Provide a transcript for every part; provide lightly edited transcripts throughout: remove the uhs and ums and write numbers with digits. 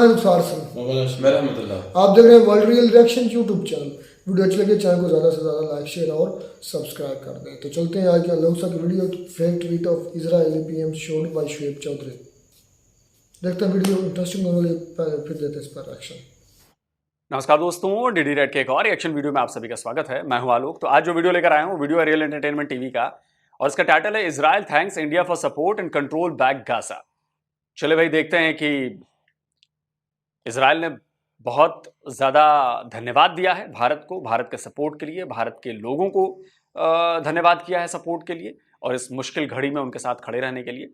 मैं अब्सार सिंह। आप देख रहे हैं world real reaction YouTube channel. Video अच्छी लगे चैनल को ज़्यादा से ज़्यादा लाइक शेयर और सब्सक्राइब कर दें। तो चलते हैं आज के अनलॉसा की video. Fake tweet of Israeli PM showed by Shoaib Chaudhary. देखते हैं वीडियो इंटरेस्टिंग होने वाली, फिर देते हैं इस पर एक्शन। नमस्कार दोस्तों, डीडी रेड के एक और रिएक्शन वीडियो में आप सभी का स्वागत है। मैं हूं आलोक। तो आज जो वीडियो लेकर आया हूं वीडियो है रियल एंटरटेनमेंट टीवी का और इसका टाइटल है Israel thanks India for support and control back Gaza. चले भाई देखते हैं कि इजराइल ने बहुत ज्यादा धन्यवाद दिया है भारत को, भारत के सपोर्ट के लिए, भारत के लोगों को धन्यवाद किया है सपोर्ट के लिए और इस मुश्किल घड़ी में उनके साथ खड़े रहने के लिए।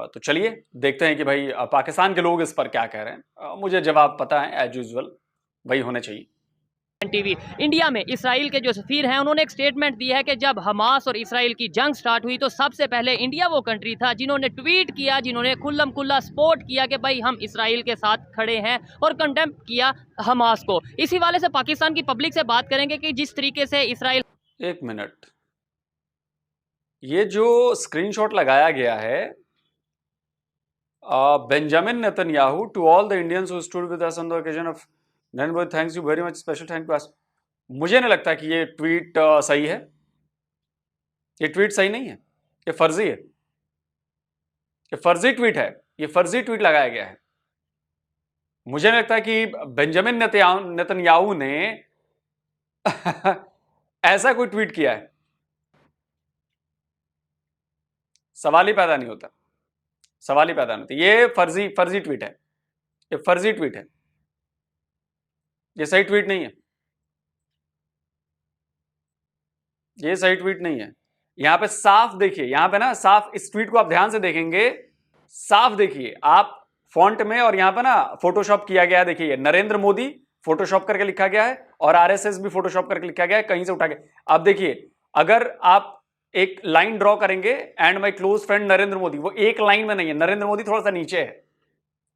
तो चलिए देखते हैं कि भाई पाकिस्तान के लोग इस पर क्या कह रहे हैं। मुझे जवाब पता है, एज यूजुअल वही होने चाहिए। टीवी इंडिया में इसराइल के जो सफीर हैं उन्होंने एक स्टेटमेंट दी है कि जब हमास और इसराइल की जंग स्टार्ट हुई तो सबसे पहले इंडिया वो कंट्री था जिन्होंने ट्वीट किया, जिन्होंने खुल्लम खुल्ला सपोर्ट किया कि भाई हम इसराइल के साथ खड़े हैं और कंडेम किया हमास को। इसी वाले से पाकिस्तान की पब्लिक से बात करेंगे कि जिस तरीके से इसराइल। एक मिनट, ये जो स्क्रीनशॉट लगाया गया है Benjamin Netanyahu to all the Indians who stood with us on the occasion of thanks you very much, special thank to us. मुझे नहीं लगता कि ये ट्वीट सही है। ये ट्वीट सही नहीं है, ये फर्जी है, ये फर्जी ट्वीट है, ये फर्जी ट्वीट लगाया गया है। मुझे नहीं लगता कि बेंजामिन नेतन्याहू ने ऐसा कोई ट्वीट किया है। सवाल ही पैदा नहीं होता, सवाल ही पैदा नहीं होता। ये फर्जी ट्वीट है, ये फर्जी ट्वीट है, ये सही ट्वीट नहीं है, ये सही ट्वीट नहीं है। यहां पे साफ देखिए, यहां पे ना साफ, इस ट्वीट को आप ध्यान से देखेंगे, साफ देखिए आप फॉन्ट में, और यहां पे ना फोटोशॉप किया गया है। देखिए नरेंद्र मोदी फोटोशॉप करके लिखा गया है और आरएसएस भी फोटोशॉप करके लिखा गया है, कहीं से उठा के। आप देखिए, अगर आप एक लाइन ड्रॉ करेंगे, and my close friend Narendra Modi, वो एक लाइन में नहीं है, नरेंद्र मोदी थोड़ा सा नीचे है।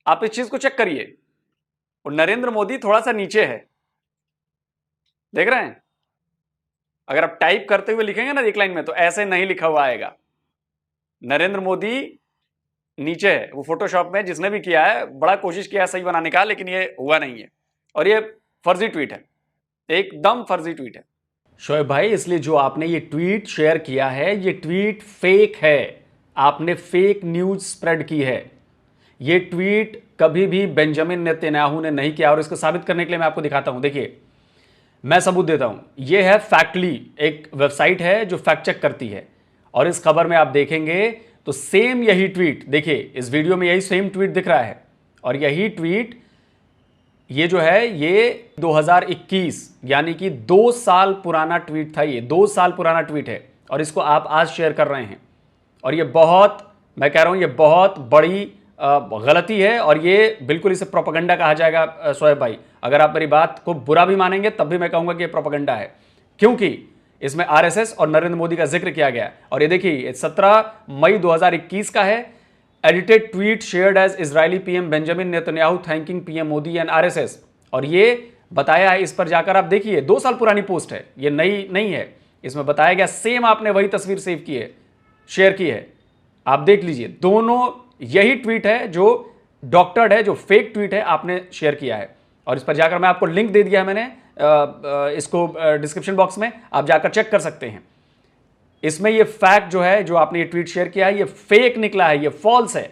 आप इस चीज को चेक करिए, और नरेंद्र मोदी थोड़ा सा नीचे है, देख रहे हैं। अगर आप टाइप करते हुए लिखेंगे ना एक लाइन में, तो ऐसे नहीं लिखा हुआ आएगा। नरेंद्र मोदी नीचे है, वो फोटोशॉप में जिसने भी किया है बड़ा कोशिश किया है सही बनाने का, लेकिन ये हुआ नहीं है और ये फर्जी ट्वीट है, एकदम फर्जी ट्वीट है। शोएब भाई, इसलिए जो आपने ये ट्वीट शेयर किया है, ये ट्वीट फेक है। आपने फेक न्यूज स्प्रेड की है। ये ट्वीट कभी भी बेंजामिन नेतन्याहू ने नहीं किया और इसको साबित करने के लिए मैं आपको दिखाता हूं। देखिए, मैं सबूत देता हूं। ये है फैक्टली, एक वेबसाइट है जो फैक्ट चेक करती है, और इस खबर में आप देखेंगे तो सेम यही ट्वीट, देखिए इस वीडियो में यही सेम ट्वीट दिख रहा है, और यही ट्वीट ये जो है ये 2021 यानी कि 2 साल पुराना ट्वीट था। ये 2 साल पुराना ट्वीट है और इसको आप आज शेयर कर रहे हैं, और ये बहुत, मैं कह रहा हूं ये बहुत बड़ी गलती है, और ये बिल्कुल इसे प्रोपेगेंडा कहा जाएगा। शोएब भाई, अगर आप मेरी बात को बुरा भी मानेंगे तब भी मैं कहूंगा कि ये प्रोपेगेंडा है, क्योंकि इसमें आरएसएस और नरेंद्र मोदी का जिक्र किया गया है। और ये देखिए 17 मई 2021 का है। Edited tweet shared as Israeli PM Benjamin Netanyahu thanking PM Modi and RSS. और ये बताया है, इस पर जाकर आप देखिए 2 साल पुरानी पोस्ट है, ये नई नहीं है। इसमें बताया गया, सेम आपने वही तस्वीर सेव की है, शेयर की है, आप देख लीजिए। दोनों यही ट्वीट है जो डॉक्टर्ड है, जो फेक ट्वीट है, आपने शेयर किया है। और इस पर जाकर मैं आपको लिंक दे दिया है मैंने, इसको डिस्क्रिप्शन बॉक्स में आप जाकर चेक कर सकते हैं। इसमें ये फैक्ट जो है, जो आपने ये ट्वीट शेयर किया है, ये फेक निकला है, ये फॉल्स है।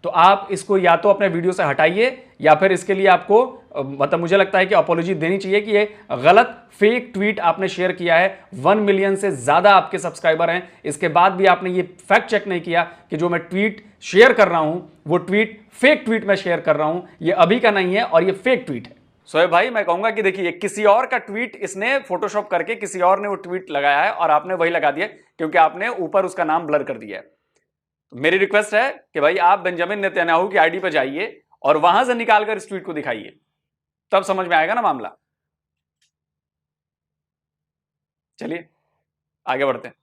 तो आप इसको या तो अपने वीडियो से हटाइए, या फिर इसके लिए आपको मतलब मुझे लगता है कि अपॉलॉजी देनी चाहिए कि ये गलत फेक ट्वीट आपने शेयर किया है। 1 मिलियन से ज्यादा आपके सब्सक्राइबर हैं, इसके बाद भी आपने ये फैक्ट चेक नहीं किया कि जो मैं ट्वीट शेयर कर रहा हूं वो ट्वीट फेक ट्वीट मैं शेयर कर रहा हूं, ये अभी का नहीं है और ये फेक ट्वीट है। शोएब भाई, मैं कहूंगा कि देखिए किसी और का ट्वीट इसने फोटोशॉप करके किसी और ने वो ट्वीट लगाया है और आपने वही लगा दिया, क्योंकि आपने ऊपर उसका नाम ब्लर कर दिया है। तो मेरी रिक्वेस्ट है कि भाई आप बेंजामिन नेतन्याहू की आईडी पर जाइए और वहां से निकालकर इस ट्वीट को दिखाइए, तब समझ में आएगा ना मामला। चलिए आगे बढ़ते हैं।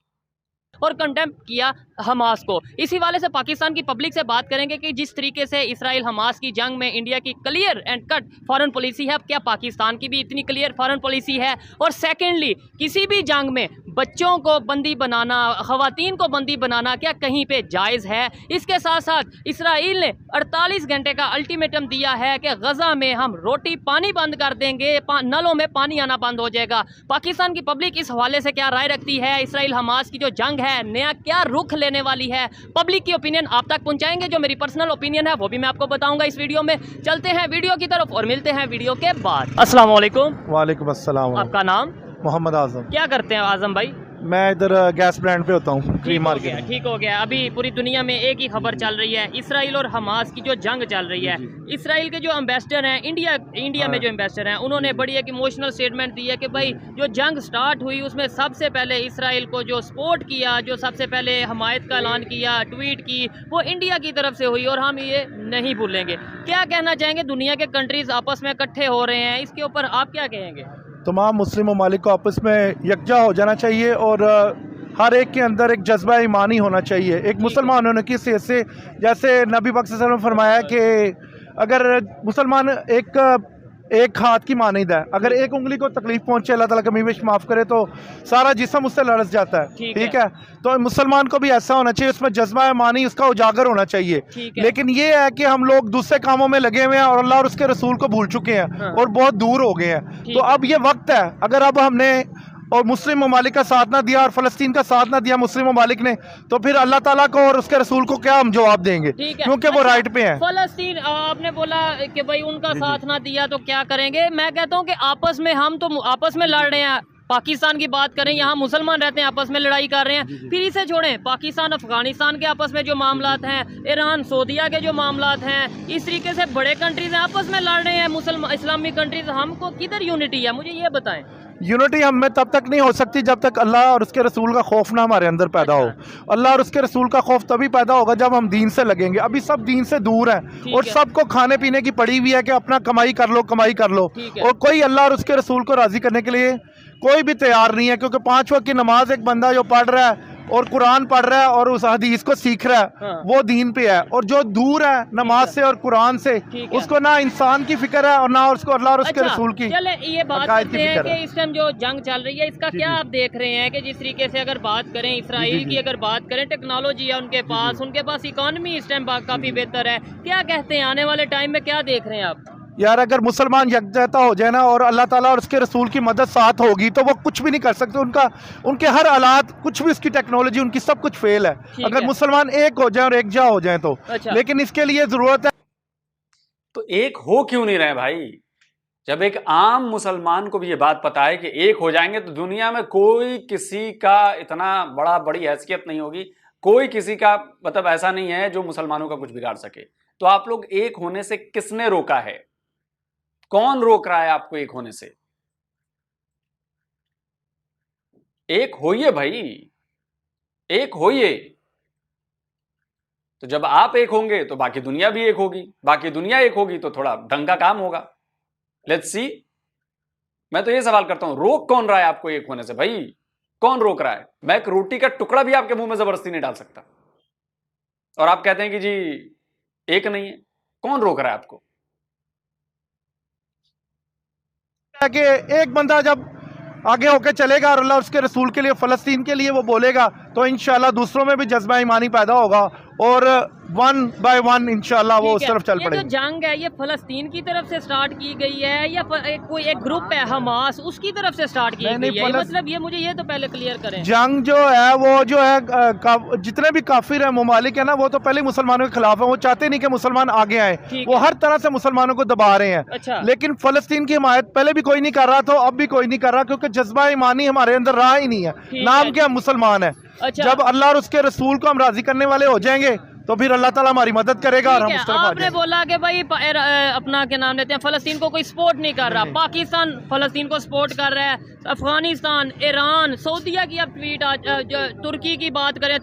और कंडेम किया हमास को। इसी वाले से पाकिस्तान की पब्लिक से बात करेंगे कि जिस तरीके से इसराइल हमास की जंग में इंडिया की clear and cut foreign policy है, अब क्या पाकिस्तान की भी इतनी क्लियर फॉरेन पॉलिसी है? और सेकेंडली, किसी भी जंग में बच्चों को बंदी बनाना, ख़वातीन को बंदी बनाना क्या कहीं पे जायज़ है? इसके साथ साथ इसराइल ने 48 घंटे का अल्टीमेटम दिया है कि गज़ा में हम रोटी पानी बंद कर देंगे, नलों में पानी आना बंद हो जाएगा। पाकिस्तान की पब्लिक इस हवाले से क्या राय रखती है? इसराइल हमास की जो जंग है नया क्या रुख लेने वाली है? पब्लिक की ओपिनियन आप तक पहुंचाएंगे। जो मेरी पर्सनल ओपिनियन है वो भी मैं आपको बताऊंगा इस वीडियो में। चलते हैं वीडियो की तरफ और मिलते हैं वीडियो के बाद। अस्सलाम वालेकुम। वालेकुम अस्सलाम। आपका नाम? मोहम्मद आजम। क्या करते हैं आजम भाई? मैं इधर गैस ब्रांड पे होता हूँ, क्रीम मार्केट। ठीक हो गया। अभी पूरी दुनिया में एक ही खबर चल रही है, इसराइल और हमास की जो जंग चल रही है। इसराइल के जो एम्बेसडर हैं इंडिया में जो एम्बेसडर हैं, उन्होंने बड़ी एक इमोशनल स्टेटमेंट दी है कि भाई जो जंग स्टार्ट हुई उसमें सबसे पहले इसराइल को जो सपोर्ट किया, जो सबसे पहले हमायत का ऐलान किया, ट्वीट की, वो इंडिया की तरफ से हुई और हम ये नहीं भूलेंगे। क्या कहना चाहेंगे? दुनिया के कंट्रीज आपस में इकट्ठे हो रहे हैं, इसके ऊपर आप क्या कहेंगे? तमाम मुस्लिम ममालिक को आपस में यकजा हो जाना चाहिए और हर एक के अंदर एक जज्बा ईमानी होना चाहिए। एक मुसलमान होने की हैसियत से, जैसे नबी पाक सल्लल्लाहु अलैहि वसल्लम ने फरमाया कि अगर मुसलमान एक हाथ की मानिद है, अगर एक उंगली को तकलीफ पहुंचे, अल्लाह ताला कमी बेश माफ़ करे, तो सारा जिस्म उससे लड़स जाता है। ठीक है, तो मुसलमान को भी ऐसा होना चाहिए, उसमें जज्बा ईमानी उसका उजागर होना चाहिए। लेकिन ये है कि हम लोग दूसरे कामों में लगे हुए हैं और अल्लाह और उसके रसूल को भूल चुके हैं और बहुत दूर हो गए हैं। तो अब ये वक्त है, अगर अब हमने और मुस्लिम ममालिक का साथ ना दिया और फ़लस्तीन का साथ ना दिया मुस्लिम ममालिक ने, तो फिर अल्लाह ताला को और उसके रसूल को क्या हम जवाब देंगे? क्योंकि वो राइट पे हैं। फ़लस्तीन आपने बोला कि भाई उनका साथ ना दिया तो क्या करेंगे? मैं कहता हूँ कि आपस में हम तो आपस में लड़ रहे हैं। पाकिस्तान की बात करें, यहाँ मुसलमान रहते हैं, आपस में लड़ाई कर रहे हैं। फिर इसे छोड़ें, पाकिस्तान अफगानिस्तान के आपस में जो मामलात हैं, ईरान सऊदीया के जो मामलात हैं, इस तरीके से बड़े कंट्रीज हैं आपस में लड़ रहे हैं, मुसलमान इस्लामी कंट्रीज। हमको किधर यूनिटी है? मुझे ये बताएं। यूनिटी हम में तब तक नहीं हो सकती जब तक अल्लाह और उसके रसूल का खौफ ना हमारे अंदर पैदा हो। अल्लाह और उसके रसूल का खौफ तभी पैदा होगा जब हम दीन से लगेंगे। अभी सब दीन से दूर हैं और सबको खाने पीने की पड़ी हुई है कि अपना कमाई कर लो, कमाई कर लो, और कोई अल्लाह और उसके रसूल को राजी करने के लिए कोई भी तैयार नहीं है। क्योंकि 5 वक्त की नमाज एक बंदा जो पढ़ रहा है और कुरान पढ़ रहा है और उस हदीस को सीख रहा है, वो दीन पे है। और जो दूर है नमाज से और कुरान से, उसको ना इंसान की फिक्र है और ना उसको अल्लाह और उसके रसूल की। चले ये बात करते हैं कि इस टाइम जो जंग चल रही है इसका क्या आप देख रहे हैं कि जिस तरीके से अगर बात करें इसराइल की, अगर बात करें टेक्नोलॉजी है उनके पास इकोनॉमी इस टाइम काफी बेहतर है। क्या कहते हैं आने वाले टाइम में क्या देख रहे हैं आप? यार अगर मुसलमान यकजहता हो जाए ना और अल्लाह ताला और उसके रसूल की मदद साथ होगी तो वो कुछ भी नहीं कर सकते। उनके हर हालात, कुछ भी, उसकी टेक्नोलॉजी, उनकी सब कुछ फेल है अगर मुसलमान एक हो जाए और एकजा हो जाए तो। लेकिन इसके लिए जरूरत है। तो एक हो क्यों नहीं रहे भाई? जब एक आम मुसलमान को भी ये बात पता है कि एक हो जाएंगे तो दुनिया में कोई किसी का इतना बड़ी हैसियत नहीं होगी, कोई किसी का मतलब ऐसा नहीं है जो मुसलमानों का कुछ बिगाड़ सके। तो आप लोग एक होने से किसने रोका है? कौन रोक रहा है आपको एक होने से? एक होइए भाई, एक होइए। तो जब आप एक होंगे तो बाकी दुनिया भी एक होगी, बाकी दुनिया एक होगी तो थोड़ा ढंग का काम होगा। Let's see. मैं तो ये सवाल करता हूं, रोक कौन रहा है आपको एक होने से? भाई कौन रोक रहा है? मैं एक रोटी का टुकड़ा भी आपके मुंह में जबरदस्ती नहीं डाल सकता और आप कहते हैं कि जी एक नहीं है। कौन रोक रहा है आपको? कि एक बंदा जब आगे होकर चलेगा और अल्लाह उसके रसूल के लिए, फ़लस्तीन के लिए वो बोलेगा, तो इंशाल्लाह दूसरों में भी जज्बा ईमानी पैदा होगा और 1 by 1 इंशाल्लाह वो उस तरफ चल पड़ेगा। ये जो जंग है ये फ़लस्तीन की तरफ से स्टार्ट की गई है या कोई एक ग्रुप है हमास उसकी तरफ से स्टार्ट की गई है? मतलब ये मुझे ये तो पहले क्लियर करें। जंग जो है वो जो है जितने भी काफिर है ममालिक है ना, वो तो पहले मुसलमानों के खिलाफ है। वो चाहते नहीं कि मुसलमान आगे आए, वो हर तरह से मुसलमानों को दबा रहे हैं। लेकिन फ़लस्तीन की हिमायत पहले भी कोई नहीं कर रहा, तो अब भी कोई नहीं कर रहा, क्योंकि जज्बा ईमानी हमारे अंदर रहा ही नहीं है। नाम क्या मुसलमान है। जब अल्लाह और उसके रसूल को हम राजी करने वाले हो जाएंगे तो फिर अल्लाह ताला हमारी मदद करेगा और हम उस तरफ आ जाएंगे। आपने बोला कि भाई अपना क्या नाम लेते हैं, फ़लस्तीन को कोई सपोर्ट नहीं कर रहा। पाकिस्तान फ़लस्तीन को सपोर्ट कर रहा है, अफगानिस्तान, ईरान, सऊदीया की आप ट्वीट, तुर्की की बात करें,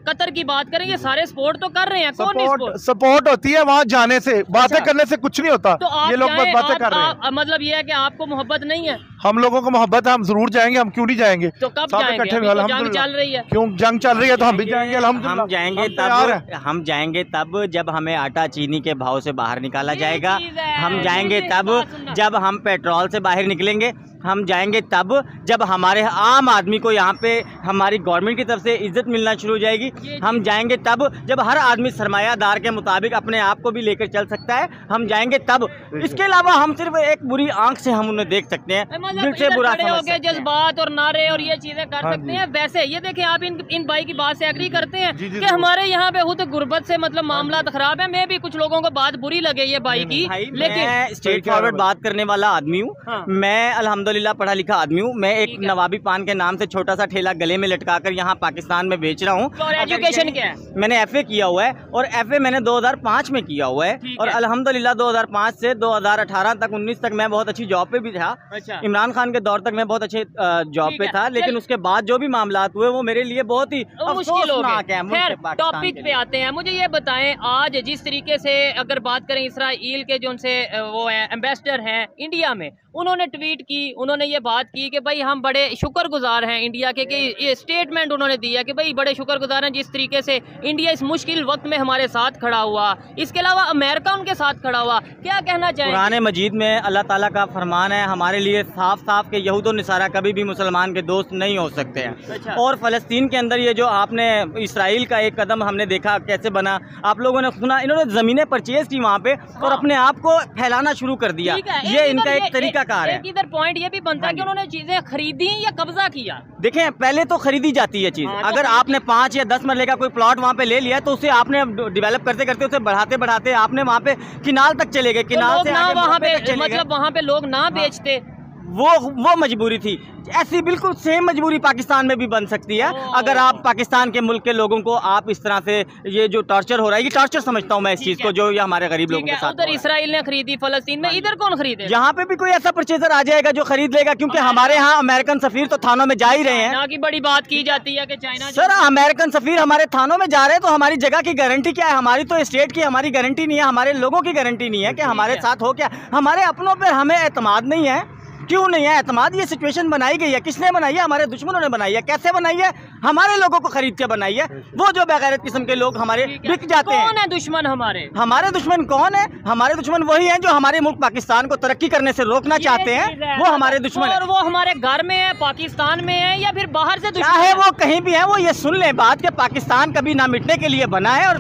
कतर की बात करें, ये सारे सपोर्ट तो कर रहे हैं। कौन सपोर्ट होती है वहाँ जाने से, बातें करने से कुछ नहीं होता। तो ये लोग बातें कर रहे हैं। मतलब ये है कि आपको मोहब्बत नहीं है? हम लोगों को मोहब्बत है, हम जरूर जाएंगे। हम क्यों नहीं जाएंगे? तो कब जाएंगे? जंग चल रही है। क्यों जंग चल रही है तो हम भी जाएंगे। हम जाएंगे तब जब हमें आटा चीनी के भाव से बाहर निकाला जाएगा। हम जाएंगे तब जब हम पेट्रोल से बाहर निकलेंगे। हम जाएंगे तब जब हमारे आम आदमी को यहाँ पे हमारी गवर्नमेंट की तरफ से इज्जत मिलना शुरू हो जाएगी। हम जाएंगे तब जब हर आदमी सरमायादार के मुताबिक अपने आप को भी लेकर चल सकता है। हम जाएंगे तब। इसके अलावा हम सिर्फ एक बुरी आंख से हम उन्हें देख सकते हैं, दिल से बुरा समझ सकते हैं। जज्बात और नारे और ये चीजें कर सकते हैं। वैसे ये देखें, आप इन भाई की बात से एग्री करते हैं कि हमारे यहाँ पे खुद गुर्बत से मतलब मामला खराब है। मैं भी कुछ लोगों को बात बुरी लगे ये भाई की, लेकिन स्ट्रेट फॉरवर्ड बात करने वाला आदमी हूँ। हाँ। मैं अल्हम्दुलिल्लाह पढ़ा लिखा आदमी हूँ। मैं एक नवाबी पान के नाम से छोटा सा ठेला गले में लटका कर यहाँ पाकिस्तान में बेच रहा हूँ। और एजुकेशन क्या है? मैंने FA किया हुआ है और FA मैंने 2005 में किया हुआ है और अल्हम्दुलिल्लाह 2005 से 2018 तक 19 तक मैं बहुत अच्छी जॉब पे भी था। अच्छा। इमरान खान के दौर तक मैं बहुत अच्छे जॉब पे था, लेकिन उसके बाद जो भी मामला हुए वो मेरे लिए बहुत ही अफसोसनाक है। खैर, टॉपिक पे आते हैं। मुझे ये बताएं, आज जिस तरीके से अगर बात करें इसराइल के जो उनसे वो है एम्बेसडर हैं इंडिया में, उन्होंने ट्वीट की, उन्होंने ये बात की कि भाई हम बड़े शुक्रगुजार हैं इंडिया के, कि ये स्टेटमेंट उन्होंने दिया कि भाई बड़े शुक्रगुजार हैं जिस तरीके से इंडिया इस मुश्किल वक्त में हमारे साथ खड़ा हुआ। इसके अलावा अमेरिका उनके साथ खड़ा हुआ। क्या कहना चाहेंगे? कुरान मजीद में अल्लाह ताला का फरमान है हमारे लिए साफ साफ कि यहूद और निसारा कभी भी मुसलमान के दोस्त नहीं हो सकते हैं। अच्छा। और फ़लस्तीन के अंदर ये जो आपने इसराइल का एक कदम हमने देखा कैसे बना, आप लोगों ने सुना, इन्होंने ज़मीनें परचेज की वहाँ पे और अपने आप को फैलाना शुरू कर दिया। ये इनका एक तरीकाकार है। इधर पॉइंट ये भी बनता है कि उन्होंने चीजें खरीदी या कब्जा किया। देखें, पहले तो खरीदी जाती है चीज। अगर आपने 5 या 10 मरले का कोई प्लॉट वहाँ पे ले लिया तो उसे आपने डेवलप करते करते उसे बढ़ाते बढ़ाते आपने वहाँ पे किनाल तक चले गए। किनाल से वहाँ पे मतलब वहाँ पे लोग ना बेचते, वो मजबूरी थी। ऐसी बिल्कुल सेम मजबूरी पाकिस्तान में भी बन सकती है अगर आप पाकिस्तान के मुल्क के लोगों को आप इस तरह से, ये जो टॉर्चर हो रहा है, ये टॉर्चर समझता हूँ मैं इस चीज को, जो ये हमारे गरीब लोगों के साथ। उधर इसराइल ने खरीदी फलस्तीन में, इधर कौन खरीदे? यहाँ पे भी कोई ऐसा परचेजर आ जाएगा जो खरीद लेगा, क्योंकि हमारे यहाँ अमेरिकन सफीर तो थानों में जा ही रहे हैं। ना की बड़ी बात की जाती है कि चाइना सर, अमेरिकन सफीर हमारे थानों में जा रहे हैं तो हमारी जगह की गारंटी क्या है? हमारी तो स्टेट की हमारी गारंटी नहीं है, हमारे लोगों की गारंटी नहीं है कि हमारे साथ हो क्या। हमारे अपनों पर हमें एतमाद नहीं है। क्यों नहीं है एतमाद? ये सिचुएशन बनाई गई है, किसने बनाई है? हमारे दुश्मनों ने बनाई है। कैसे बनाई है? हमारे लोगों को खरीद के बनाई है। वो जो बेगैरत किस्म के लोग हमारे बिक जाते हैं। कौन है दुश्मन हमारे? हमारे दुश्मन कौन है? हमारे दुश्मन वही हैं जो हमारे मुल्क पाकिस्तान को तरक्की करने से रोकना चाहते हैं। वो हमारे दुश्मन और वो हमारे घर में है, पाकिस्तान में है, या फिर बाहर से दुश्मन? चाहे वो कहीं भी है, वो ये सुन ले बात कि पाकिस्तान कभी ना मिटने के लिए बना है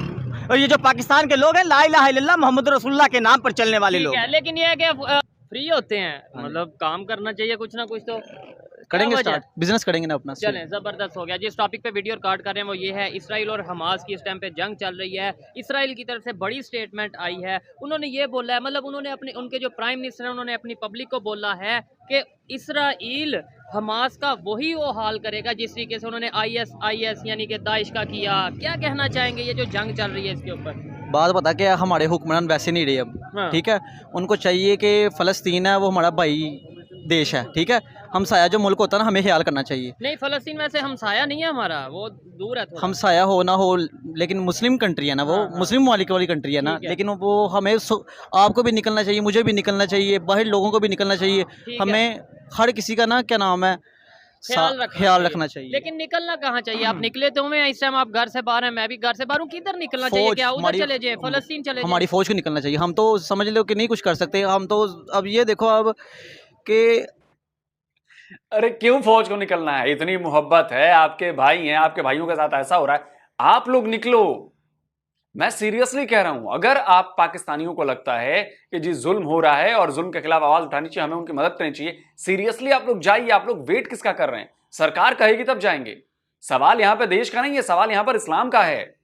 और ये जो पाकिस्तान के लोग हैं, ला इलाहा इल्लल्लाह मोहम्मद रसूलुल्लाह के नाम पर चलने वाले लोग। लेकिन ये है कि फ्री होते हैं, मतलब काम करना चाहिए कुछ ना कुछ तो करेंगे, स्टार्ट बिजनेस करेंगे ना अपना। चलें, जबरदस्त हो गया। जिस टॉपिक पे वीडियो रिकॉर्ड कर रहे हैं वो ये है, इसराइल और हमास की इस टाइम पे जंग चल रही है। इसराइल की तरफ से बड़ी स्टेटमेंट आई है। उन्होंने ये बोला है, मतलब उन्होंने उनके जो प्राइम मिनिस्टर हैं उन्होंने अपनी पब्लिक को बोला है कि इसराइल हमास का वही वो हाल करेगा जिस तरीके से उन्होंने ISIS यानी कि दाइश का किया। क्या कहना चाहेंगे ये जो जंग चल रही है इसके ऊपर? बात बता के हमारे हुक्मरान वैसे नहीं रहे अब। हाँ। ठीक है, उनको चाहिए कि फ़लस्तीन है वो हमारा भाई देश है। ठीक है, हमसाया जो मुल्क होता है ना, हमें ख्याल करना चाहिए। नहीं, फ़लस्तीन वैसे हमसाया नहीं है हमारा, वो दूर है थोड़ा। हमसाया हो ना हो, लेकिन मुस्लिम कंट्री है ना वो। हाँ। मुस्लिम ममालिक वाली कंट्री है ना, लेकिन वो हमें आपको भी निकलना चाहिए, मुझे भी निकलना चाहिए, बाहर लोगों को भी निकलना चाहिए। हमें हर किसी का ना क्या नाम है ख्याल रखना चाहिए। लेकिन निकलना कहाँ चाहिए? आप निकले तो हुए, इस टाइम आप घर से बाहर हैं, मैं भी घर से बाहर हूँ। किधर निकलना चाहिए? क्या उधर चले जाए, फलस्तीन चले जाए? हमारी फौज को निकलना चाहिए। हम तो समझ लो कि नहीं कुछ कर सकते। हम तो अब ये देखो अब कि अरे क्यों फौज को निकलना है? इतनी मोहब्बत है, आपके भाई हैं, आपके भाइयों के साथ ऐसा हो रहा है, आप लोग निकलो। मैं सीरियसली कह रहा हूं, अगर आप पाकिस्तानियों को लगता है कि जी जुल्म हो रहा है और जुल्म के खिलाफ आवाज उठानी चाहिए, हमें उनकी मदद करनी चाहिए, सीरियसली आप लोग जाइए। आप लोग वेट किसका कर रहे हैं? सरकार कहेगी तब जाएंगे। सवाल यहां पे देश का नहीं है, सवाल यहां पर इस्लाम का है।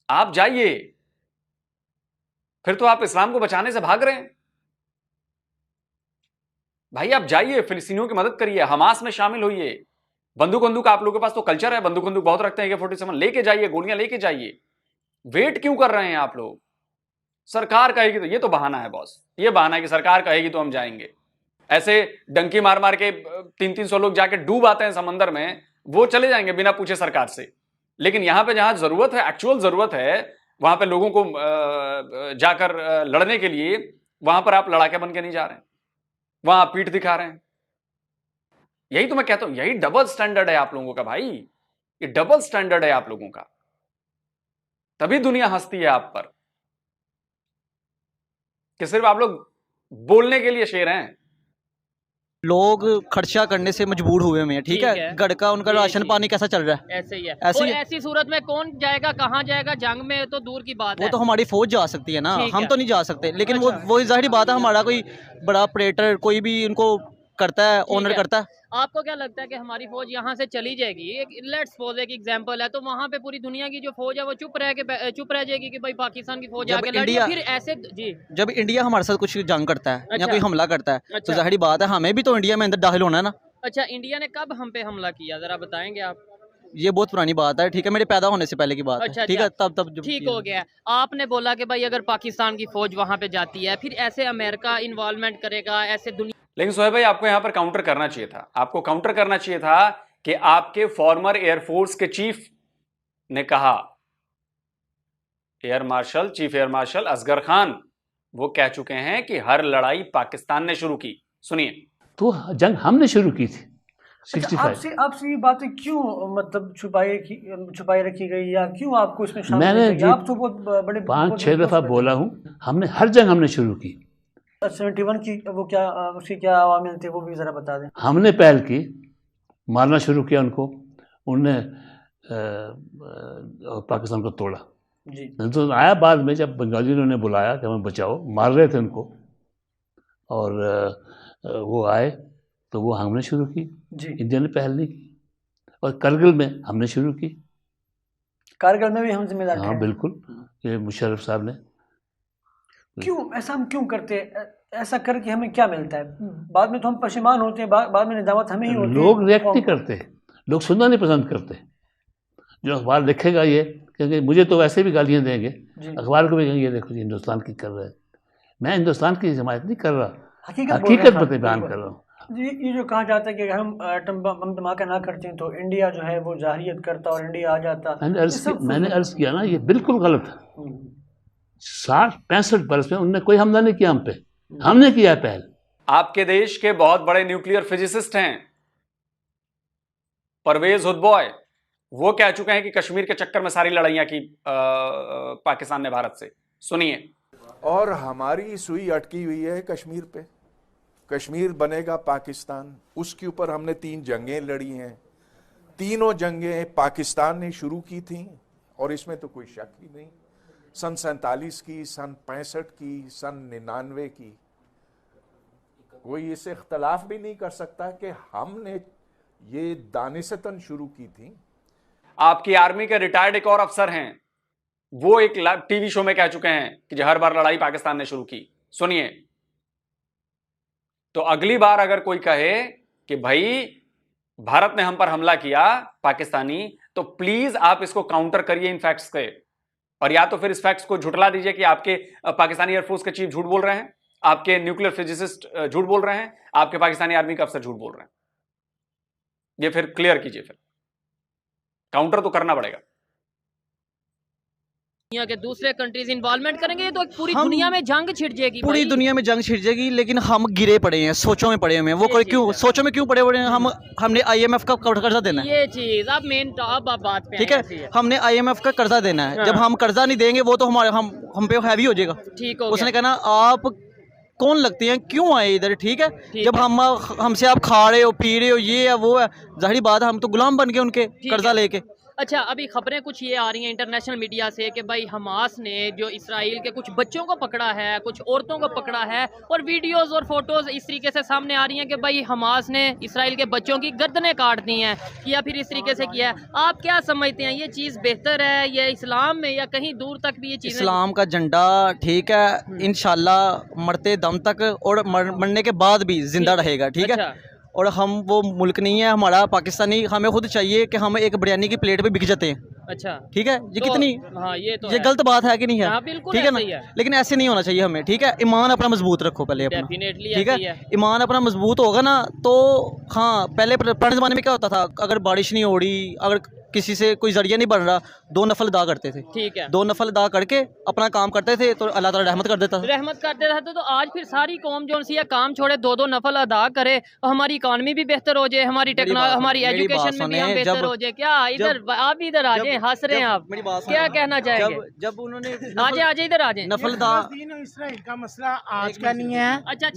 आप जाइए। फिर तो आप इस्लाम को बचाने से भाग रहे हैं। भाई आप जाइए, फिलिस्तीनियों की मदद करिए, हमास में शामिल होइए। बंदूक आप लोगों के पास तो कल्चर है, बंदूक बहुत रखते हैं, AK-47 लेके जाइए, गोलियां लेके जाइए। वेट क्यों कर रहे हैं आप लोग? सरकार कहेगी तो, ये तो बहाना है बॉस, ये बहाना है कि सरकार कहेगी तो हम जाएंगे। ऐसे डंकी मार मार के 300 लोग जाके डूब आते हैं समंदर में, वो चले जाएंगे बिना पूछे सरकार से। लेकिन यहां पे जहां जरूरत है, एक्चुअल जरूरत है, वहां पे लोगों को जाकर लड़ने के लिए, वहां पर आप लड़ाके बन के नहीं जा रहे हैं, वहां आप पीठ दिखा रहे हैं। यही तो मैं कहता हूं, यही डबल स्टैंडर्ड है आप लोगों का भाई, ये डबल स्टैंडर्ड है आप लोगों का। तभी दुनिया हंसती है आप पर कि सिर्फ आप लोग बोलने के लिए शेर हैं। लोग खर्चा करने से मजबूर हुए हैं, ठीक है, घर का उनका राशन पानी कैसा चल रहा है, ऐसे ही है। ऐसे और ही ऐसी सूरत में कौन जाएगा, कहाँ जाएगा, जंग में तो दूर की बात वो है। तो हमारी फौज जा सकती है ना, ठीक हम है। तो नहीं जा सकते, लेकिन वो जाहिर बात है हमारा कोई बड़ा ऑपरेटर कोई भी उनको करता है, ऑनर है। करता है। आपको क्या लगता है कि हमारी फौज यहाँ से चली जाएगी, एक लेट्स सपोज एक एग्जांपल है, तो वहाँ पे पूरी दुनिया की जो फौज है वो चुप रह जाएगी कि भाई पाकिस्तान की फौज जब आगे लड़ी, इंडिया- फिर ऐसे जी जब इंडिया हमारे साथ कुछ जंग करता है या अच्छा। कोई हमला करता है तो अच्छा। जाहिर बात है हमें भी तो इंडिया में अंदर दाखिल होना है ना। अच्छा, इंडिया ने कब हम पे हमला किया, जरा बताएंगे आप? ये बहुत पुरानी बात है, ठीक है, मेरे पैदा होने से पहले की बात अच्छा, है, ठीक है, अच्छा। तब जब ठीक हो गया। आपने बोला कि भाई अगर पाकिस्तान की फौज वहाँ पे जाती है, फिर ऐसे अमेरिका इन्वॉल्वमेंट करेगा, ऐसे दुनिया। लेकिन सोहेब भाई, आपको यहां पर काउंटर करना चाहिए था, आपको काउंटर करना चाहिए था कि आपके फॉर्मर एयरफोर्स के चीफ ने कहा, chief air marshal Asghar Khan, वो कह चुके हैं कि हर लड़ाई पाकिस्तान ने शुरू की। सुनिए। तो जंग हमने शुरू की थी 65। आपसे ये बातें क्यों मतलब छुपाई रखी गई, या क्यों आपको इसमें शामिल मैंने किया गया? आप तो बहुत बड़े 5-6 दफा बोला हूँ, हमने हर जंग हमने शुरू की। 71 की वो क्या उसकी क्या अवामिल थे, वो भी जरा बता दें। हमने पहल की, मारना शुरू किया उनको, उनने पाकिस्तान को तोड़ा जी। तो आया बाद में जब बंगाली ने उन्हें बुलाया कि हमें बचाओ, मार रहे थे उनको, और वो आए तो वो हमने शुरू की जी। इंडिया ने पहल नहीं की। और करगिल में हमने शुरू की, कारगिल में भी हम जिम्मेदार थे। हाँ बिल्कुल, ये मुशर्रफ साहब ने। क्यों ऐसा हम क्यों करते हैं? ऐसा करके हमें क्या मिलता है? बाद में तो हम परेशान होते हैं, बाद में निजामत हमें ही होती है। लोग रिएक्ट नहीं करते, लोग सुनना नहीं पसंद करते। जो अखबार लिखेगा ये, क्योंकि मुझे तो वैसे भी गालियाँ देंगे, अखबार को भी कहेंगे ये देखो जी हिंदुस्तान की कर रहे हैं। मैं हिंदुस्तान की हिमायत नहीं कर रहा, हकीकत बयान कर रहा हूँ। ये जो कहा जाता है कि हम एटम बम धमाका ना करते हैं तो इंडिया जो है वो जाहिरियत करता और इंडिया आ जाता। मैंने अर्ज किया ना, ये बिल्कुल गलत है। 60-65 बरस में उनने कोई हमला नहीं किया हम पे, हमने किया पहल। आपके देश के बहुत बड़े न्यूक्लियर फिजिसिस्ट हैं परवेज हुदबॉय, वो कह चुके हैं कि कश्मीर के चक्कर में सारी लड़ाइयां की पाकिस्तान ने भारत से। सुनिए। और हमारी सुई अटकी हुई है कश्मीर पे, कश्मीर बनेगा पाकिस्तान, उसके ऊपर हमने 3 जंगें लड़ी हैं, तीनों जंगें पाकिस्तान ने शुरू की थी और इसमें तो कोई शक ही नहीं। सन 47 की, सन 65 की, सन 99 की, कोई इससे इख्तलाफ भी नहीं कर सकता कि हमने ये दानिशतन शुरू की थी। आपकी आर्मी के रिटायर्ड एक और अफसर हैं, वो एक टीवी शो में कह चुके हैं कि हर बार लड़ाई पाकिस्तान ने शुरू की। सुनिए। तो अगली बार अगर कोई कहे कि भाई भारत ने हम पर हमला किया पाकिस्तानी, तो प्लीज आप इसको काउंटर करिए इन फैक्ट्स से, और या तो फिर इस फैक्ट्स को झुठला दीजिए कि आपके पाकिस्तानी एयरफोर्स के चीफ झूठ बोल रहे हैं, आपके न्यूक्लियर फिजिसिस्ट झूठ बोल रहे हैं, आपके पाकिस्तानी आर्मी का अफसर झूठ बोल रहे हैं। ये फिर क्लियर कीजिए, फिर काउंटर तो करना पड़ेगा। दुनिया के दूसरे कंट्रीज इन्वॉल्वमेंट करेंगे तो पूरी दुनिया में जंग छिड़ जाएगी, पूरी दुनिया में जंग छिड़ जाएगी। लेकिन हम गिरे पड़े हैं, सोचों में पड़े हुए हैं। वो कोई क्यों सोचों में क्यों पड़े हुए हैं? हमने IMF का कर्जा देना है, ये चीज अब मेन अब बात पे ठीक है, हमने IMF का कर्जा देना है। जब हम कर्जा नहीं देंगे वो तो हम पे हैवी हो जाएगा। ठीक हो उसने कहना आप कौन लगते हैं, क्यों आए इधर, ठीक है। जब हमसे आप खा रहे हो, पी रहे हो, ये है वो है, जाहिर बात है हम तो गुलाम बन गए उनके कर्जा लेके। अच्छा, अभी खबरें कुछ ये आ रही हैं इंटरनेशनल मीडिया से कि भाई हमास ने जो इसराइल के कुछ बच्चों को पकड़ा है, कुछ औरतों को पकड़ा है, और वीडियोस और फोटोज इस तरीके से सामने आ रही हैं कि भाई हमास ने इसराइल के बच्चों की गर्दनें काट दी हैं, या फिर इस तरीके से किया है। आप क्या समझते हैं, ये चीज़ बेहतर है ये इस्लाम में, या कहीं दूर तक भी ये चीज़? इस्लाम का झंडा ठीक है, इंशाल्लाह मरते दम तक और मरने के बाद भी जिंदा रहेगा, ठीक है। और हम वो मुल्क नहीं है हमारा पाकिस्तानी, हमें खुद चाहिए कि हम एक बिरयानी की प्लेट पे बिक जाते हैं। अच्छा, ठीक है, ये कितनी ये गलत बात है कि नहीं है? ठीक है ना, लेकिन ऐसे नहीं होना चाहिए हमें, ठीक है। ईमान अपना मजबूत रखो पहले अपना, ठीक है। ईमान अपना मजबूत होगा ना तो हाँ, पहले पुराने ज़माने में क्या होता था, अगर बारिश नहीं हो रही, अगर किसी से कोई जरिया नहीं बन रहा, 2 नफल अदा करते थे। ठीक है, 2 नफल अदा करके अपना काम करते थे तो अल्लाह ताला रहमत कर देता था। रहमत करते रहते। तो आज फिर सारी कौम जो सी है काम छोड़े 2-2 नफल अदा करे, हमारी इकॉनमी भी बेहतर हो जाए, हमारी टेक्नोलॉजी, हमारी एजुकेशन में भी हम बेहतर हो जाए। क्या इधर आप भी इधर आ जाए, हंस रहे हैं आप, क्या कहना चाहेंगे? जब उन्होंने आजे इधर आ जाए। नफल अदा इसराइल का मसला आज का नहीं है। अच्छा,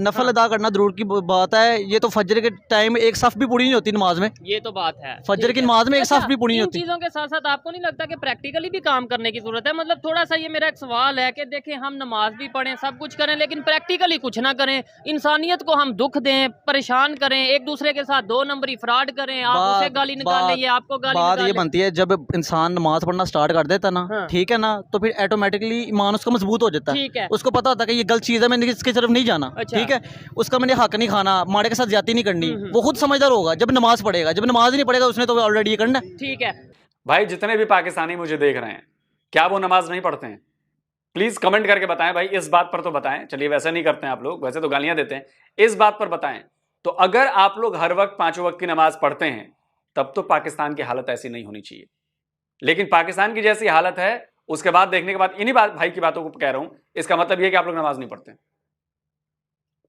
नफल अदा करना जरूर की बात है। ये तो फजर के टाइम एक सफ भी पूरी नहीं होती नमाज में, ये तो बात है। फजर की नमाज में एक सफ भी पूरी नहीं इन होती। चीजों के साथ साथ आपको नहीं लगता कि प्रैक्टिकली भी काम करने की जरूरत है? मतलब थोड़ा सा ये मेरा एक सवाल है कि देखें, हम नमाज भी पढ़ें, सब कुछ करें, लेकिन प्रैक्टिकली कुछ ना करें, इंसानियत को हम दुख दें, परेशान करें, एक दूसरे के साथ 2 नंबरी फ्रॉड करें, आप उसे गाली निकाल लें, आपको गाली बात निकाल ये लें। बनती है जब इंसान नमाज पढ़ना स्टार्ट कर देता ना, हाँ। ठीक है ना, तो फिर ऑटोमेटिकली ईमान उसका मजबूत हो जाता ठीक है। है। उसको पता होता है कि ये गलत चीज़ है, मैंने इसकी तरफ नहीं जाना। अच्छा। ठीक है, उसका मैंने हक नहीं खाना, माड़े के साथ ज्यादती नहीं करनी। वो खुद समझदार होगा जब नमाज पढ़ेगा। जब नमाज ही नहीं पढ़ेगा उसने तो ऑलरेडी ये करना है। ठीक है भाई, जितने भी पाकिस्तानी मुझे देख रहे हैं, क्या वो नमाज नहीं पढ़ते हैं? प्लीज कमेंट करके बताएं भाई, इस बात पर तो बताएं। चलिए, वैसे नहीं करते हैं आप लोग, वैसे तो गालियां देते हैं, इस बात पर बताएं। तो अगर आप लोग हर वक्त 5 वक्त की नमाज पढ़ते हैं, तब तो पाकिस्तान की हालत ऐसी नहीं होनी चाहिए। लेकिन पाकिस्तान की जैसी हालत है, उसके बाद देखने के बाद इन्हीं भाई की बातों को कह रहा हूं, इसका मतलब यह कि आप लोग नमाज नहीं पढ़ते,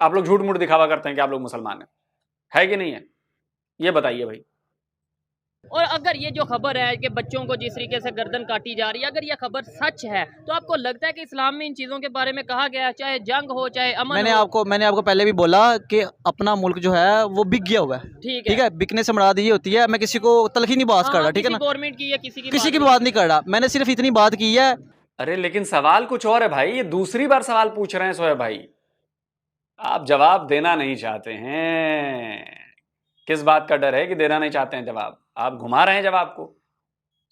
आप लोग झूठ मूठ दिखावा करते हैं कि आप लोग मुसलमान है कि नहीं है? ये बताइए भाई। और अगर ये जो खबर है कि बच्चों को जिस तरीके से गर्दन काटी जा रही है, अगर ये खबर सच है, तो आपको लगता है कि इस्लाम में इन चीज़ों के बारे में कहा गया है, चाहे जंग हो चाहे अमन मैंने हो? आपको पहले भी बोला कि अपना मुल्क जो है वो बिक गया हुआ है। ठीक है, बिकने से मुराद ये होती है, मैं किसी को तलखी नहीं बात कर रहा, ठीक है ना, गवर्नमेंट की या किसी की बात नहीं कर रहा, मैंने सिर्फ इतनी बात की है। अरे लेकिन सवाल कुछ और है भाई, ये दूसरी बार सवाल पूछ रहे हैं सोहेब भाई, आप जवाब देना नहीं चाहते हैं। किस बात का डर है कि देना नहीं चाहते हैं जवाब? आप घुमा रहे हैं जवाब को।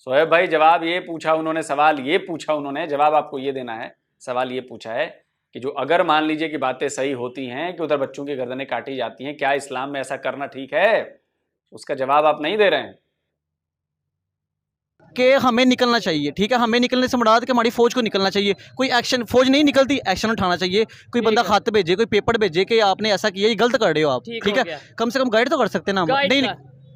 सोहेब भाई, जवाब ये पूछा उन्होंने, सवाल ये पूछा उन्होंने, जवाब आपको ये देना है। सवाल ये पूछा है कि जो अगर मान लीजिए कि बातें सही होती हैं कि उधर बच्चों की गर्दनें काटी जाती हैं, क्या इस्लाम में ऐसा करना ठीक है? उसका जवाब आप नहीं दे रहे हैं कि हमें निकलना चाहिए। ठीक है, हमें निकलने से मुराद कि हमारी फौज को निकलना चाहिए। कोई एक्शन, फौज नहीं निकलती, एक्शन उठाना चाहिए। कोई बंदा खत भेजे, कोई पेपर भेजे कि आपने ऐसा किया, ये गलत कर रहे हो आप। ठीक है, कम से कम गाइड तो कर सकते हैं ना हम। नहीं,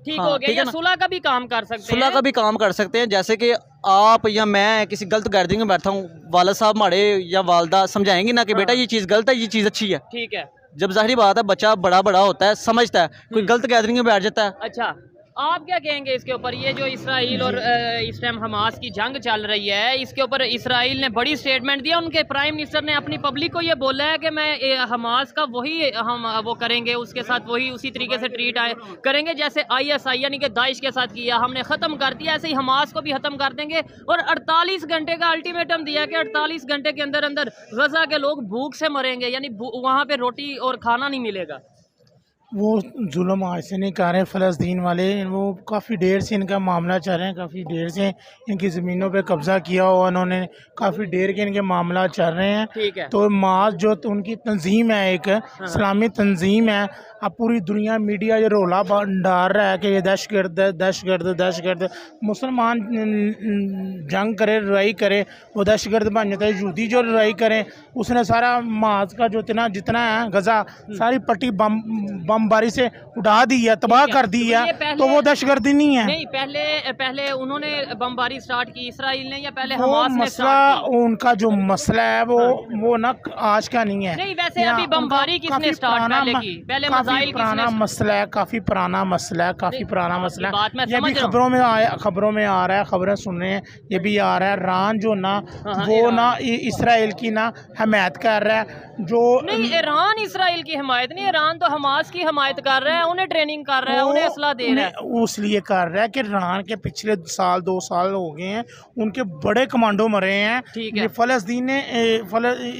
ठीक हो गया, या सुलह का भी काम कर सकते हैं। सुलह का भी काम कर सकते हैं, जैसे कि आप या मैं किसी गलत गैदरिंग में बैठा हूँ, वाला साहब हमारे या वालदा समझाएंगे ना कि बेटा ये चीज़ गलत है, ये चीज़ अच्छी है। ठीक है, जब जाहिर बात है बच्चा बड़ा होता है, समझता है, कोई गलत गैदरिंग में बैठ जाता है। अच्छा, आप क्या कहेंगे इसके ऊपर? ये जो इसराइल और इस टाइम हमास की जंग चल रही है, इसके ऊपर इसराइल ने बड़ी स्टेटमेंट दिया। उनके प्राइम मिनिस्टर ने अपनी पब्लिक को ये बोला है कि मैं हमास का वही हम वो करेंगे, उसके साथ वही उसी तरीके से ट्रीट करेंगे जैसे ISI यानी कि दाइश के साथ किया, हमने ख़त्म कर दिया, ऐसे ही हमास को भी ख़त्म कर देंगे। और 48 घंटे का अल्टीमेटम दिया कि 48 घंटे के अंदर अंदर गजा के लोग भूख से मरेंगे, यानी वहाँ पर रोटी और खाना नहीं मिलेगा। वो जुल्म आज से नहीं कर रहे फ़लस्तीन वाले, वो काफ़ी देर से इनका मामला चल रहा है, काफ़ी देर से इनकी ज़मीनों पे कब्ज़ा किया हुआ उन्होंने, काफ़ी देर के इनके मामला चल रहे हैं। ठीक है, तो मास जो तो उनकी तंजीम है, एक इस्लामी तंजीम है। अब पूरी दुनिया मीडिया ये रोला डाल रहा है कि ये दहशतगर्द मुसलमान जंग करे, लड़ाई करे, वो दहशतगर्द बन जाता है। यहूदी जो लड़ाई करे, उसने सारा मास का जो जितना है गजा, सारी पट्टी बमबारी से उड़ा दी है, तबाह कर दी है, तो वो दहशतगर्दी नहीं है। नहीं, पहले उन्होंने बमबारी स्टार्ट की इसराइल ने, या पहले वो हमास ने मसला, उनका जो मसला है वो ना आज का नहीं है। नहीं, वैसे अभी बमबारी किसने स्टार्ट पहले की? पहले काफी पुराना मसला है, काफी पुराना मसला है। ये भी खबरों में आ रहा है, खबरें सुन रहे हैं, ये भी आ रहा है। ईरान जो ना वो ना इसराइल की ना हमायत कर रहा है। जो नहीं, ईरान इसराइल की हिमायत नहीं, ईरान तो हमास की हिमायत कर रहा है, उन्हें ट्रेनिंग कर रहा है, उन्हें असला दे रहा है। इसलिए कर रहा है कि ईरान के पिछले 2 साल हो गए हैं, उनके बड़े कमांडो मरे हैं। ये फ़लस्तीन ने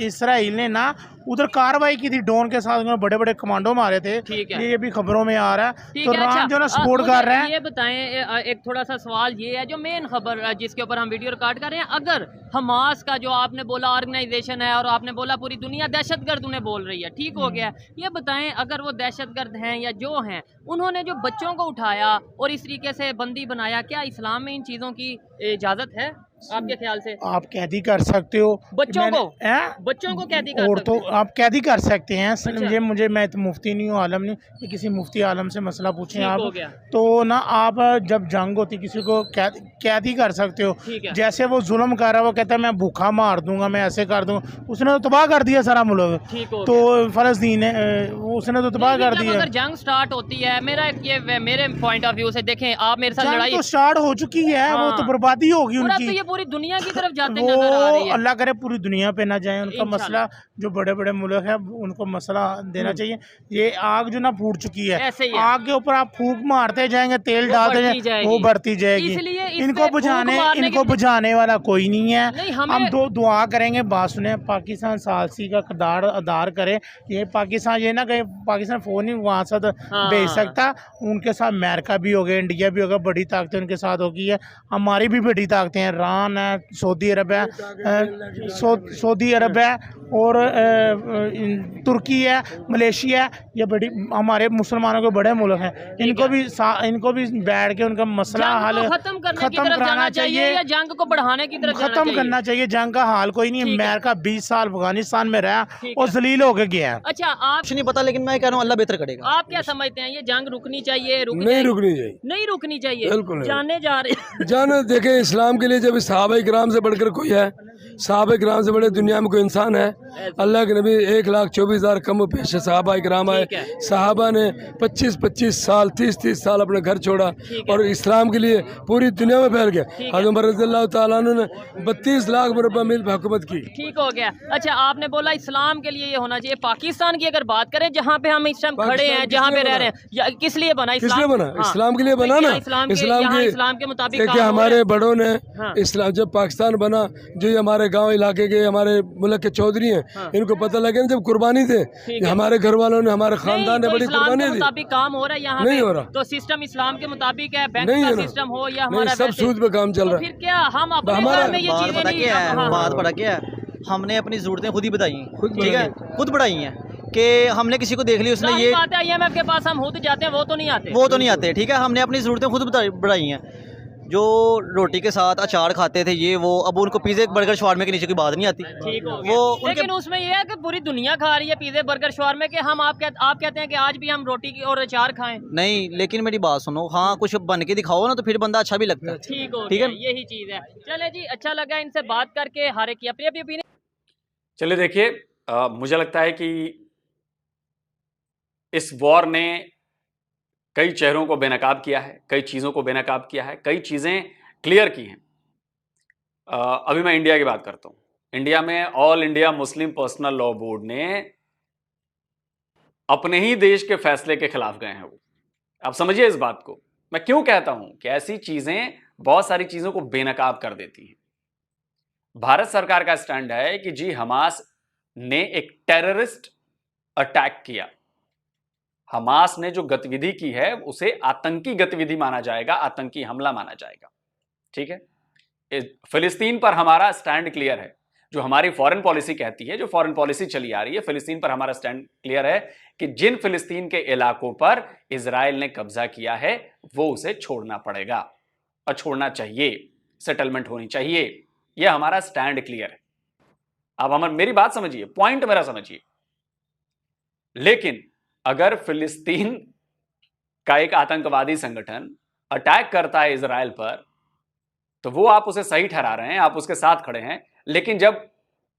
इसराइल ने ना उधर कार्रवाई की थी, ड्रोन के साथ उन्होंने बड़े कमांडो मारे थे। ये भी खबरों में आ रहा है। तो ईरान जो ना सपोर्ट कर रहा है। ये बताएं, एक थोड़ा सा सवाल ये है, जो मेन खबर जिसके ऊपर हम वीडियो रिकॉर्ड कर रहे हैं, अगर हमास का जो आपने बोला ऑर्गेनाइजेशन है और आपने बोला पूरी दुनिया दहशतगर्द उन्हें बोल रही है, ठीक हो गया, ये बताएं अगर वो दहशतगर्द हैं या जो हैं, उन्होंने जो बच्चों को उठाया और इस तरीके से बंदी बनाया, क्या इस्लाम में इन चीज़ों की इजाज़त है? आपके ख्याल से? आप कैदी कर सकते हो बच्चों को? हैं? बच्चों को कैदी कर और सकते तो हैं? आप कैदी कर सकते हैं। अच्छा। मुझे मैं तो मुफ्ती नहीं हूँ, आलम नहीं, ये किसी मुफ्ती आलम से मसला पूछें ठीक हो आप। गया। तो ना आप जब जंग होती किसी को कैदी कर सकते हो। ठीक है। जैसे वो जुल्म कर रहा है, वो कहता है मैं भूखा मार दूंगा, मैं ऐसे कर दूंगा, उसने तो तबाह कर दिया सारा मुल्क। ठीक हो तो फलस्तीन है, उसने तो तबाह कर जब दिया। अगर जंग स्टार्ट होती है, मेरे पॉइंट ऑफ व्यू से देखें, आप मेरे साथ जंग लड़ाई तो स्टार्ट हो चुकी है, वो तो हाँ। बर्बादी होगी और अब उनकी। तो ये पूरी दुनिया की तरफ जाते वो नजर आ रही है। अल्लाह करे पूरी दुनिया पे ना जाए उनका इंशाल्लाह। मसला। जो बड़े बड़े मुल्क है उनको मसला देना चाहिए। ये आग जो ना फूट चुकी है, ऐसे ही है। आग के ऊपर आप फूंक मारते जाएंगे, तेल वो डालते बढ़ती जाएंगे, जाएगी। वो बढ़ती जाएगी। इसलिए इस इनको पे फूंक बुझाने मारने इनको की- बुझाने वाला कोई नहीं है। नहीं, हमें- हम दुआ करेंगे। बात सुने, पाकिस्तान सालसी का किरदार अदा करे। ये पाकिस्तान, ये ना कहीं पाकिस्तान फोन ही वहाँ से भेज सकता। उनके साथ अमेरिका भी हो गया, इंडिया भी होगा, बड़ी ताकतें उनके साथ होगी है। हमारी भी बड़ी ताकतें हैं, ईरान है, सऊदी अरब है, सऊदी अरब है, और तुर्की है, मलेशिया है। ये बड़ी हमारे मुसलमानों के बड़े मुल्क हैं। इनको भी बैठ के उनका मसला हल खत्म करने की तरफ जाना चाहिए या जंग को बढ़ाने की तरफ जाना खत्म चाहिए? करना चाहिए। जंग का हाल कोई नहीं है। अमेरिका 20 साल अफगानिस्तान में रहा और जलील होके गया है। अच्छा, आप कुछ नहीं पता, लेकिन मैं कह रहा हूँ अल्लाह बेहतर करेगा। आप क्या समझते हैं, ये जंग रुकनी चाहिए? नहीं रुकनी चाहिए, नहीं रुकनी चाहिए, बिल्कुल नहीं। जाने जा रहे जाने देखें, इस्लाम के लिए जब सहाबा किराम से बढ़कर कोई है, सहाबा किराम से बड़े दुनिया में कोई इंसान है? अल्लाह के नबी 1,24,000 कम पेश सहाबा किराम आए। सहाबा ने 25-25 साल 30-30 साल अपने घर छोड़ा और इस्लाम के लिए पूरी दुनिया में फैल गया। हज़रत उमर रज़ियल्लाहु ताला अन्हु ने 32 लाख मुरब्बा मील पे हुकूमत की। ठीक हो गया। अच्छा, आपने बोला इस्लाम के लिए ये होना चाहिए। पाकिस्तान की अगर बात करें, जहाँ पे हम इस टाइम खड़े हैं, जहाँ पे रह रहे हैं, किस लिए बना? किस लिए बना? इस्लाम के लिए बना ना। इस्लाम के मुताबिक देखिए, हमारे बड़ों ने इस्लाम, जब पाकिस्तान बना, जो ये हमारे गांव इलाके के हमारे मुल्क के चौधरी हैं, इनको पता लगे ना, जब कुर्बानी थे हमारे घर वालों ने, हमारे खानदान ने बड़ी कुर्बानी दी। मुताबिक काम हो रहा है यहाँ नहीं पे? हो रहा। तो सिस्टम इस्लाम के मुताबिक है, बैंक नहीं का है ना। सिस्टम हो या नहीं, हमारा सब सूद पे काम चल रहा है। फिर क्या हम अपने हमारा घर में ये बात चीजें पता नहीं? क्या है? हाँ, बात पता क्या है? हमने अपनी ज़रूरतें खुद ही बताई, ठीक है, खुद बढ़ाई हैं। कि हमने किसी को देख लिया, उसने ये बात है, IMF के पास हम खुद जाते हैं, वो तो नहीं आते, ठीक है। हमने अपनी ज़रूरतें खुद बढ़ाई हैं। जो रोटी के साथ अचार खाते थे ये वो, अब उनको पिज़्ज़े बर्गर शवारमे के नीचे की बात नहीं आती। ठीक हो गया। वो लेकिन उसमें ये है कि पूरी दुनिया खा रही है पिज़्ज़े बर्गर शवारमे के, आप कहते हैं कि आज भी हम रोटी की और अचार खाएं? नहीं, लेकिन मेरी बात सुनो, हाँ कुछ बन के दिखाओ ना, तो फिर बंदा अच्छा भी लगता है। ठीक हो ठीक गया, है, यही चीज़ है। चले जी, अच्छा लगा इनसे बात करके, हर एक की अपनी अपनी ओपिनियन। चलिए देखिए, मुझे लगता है कि इस वॉर ने कई चेहरों को बेनकाब किया है, कई चीज़ों को बेनकाब किया है, कई चीज़ें क्लियर की हैं। अभी मैं इंडिया की बात करता हूं। इंडिया में all India Muslim personal law board ने अपने ही देश के फैसले के खिलाफ गए हैं। वो, आप समझिए इस बात को। मैं क्यों कहता हूं कि ऐसी चीजें बहुत सारी चीजों को बेनकाब कर देती हैं। भारत सरकार का स्टैंड है कि जी हमास ने एक टेररिस्ट अटैक किया, हमास ने जो गतिविधि की है उसे आतंकी गतिविधि माना जाएगा, आतंकी हमला माना जाएगा। ठीक है, फिलिस्तीन पर हमारा स्टैंड क्लियर है। जो हमारी फॉरेन पॉलिसी कहती है, जो फॉरेन पॉलिसी चली आ रही है, फिलिस्तीन पर हमारा स्टैंड क्लियर है कि जिन फिलिस्तीन के इलाकों पर इजराइल ने कब्जा किया है वो उसे छोड़ना पड़ेगा और छोड़ना चाहिए, सेटलमेंट होनी चाहिए। यह हमारा स्टैंड क्लियर है। अब मेरी बात समझिए, पॉइंट मेरा समझिए। लेकिन अगर फिलिस्तीन का एक आतंकवादी संगठन अटैक करता है इजराइल पर, तो वो आप उसे सही ठहरा रहे हैं, आप उसके साथ खड़े हैं। लेकिन जब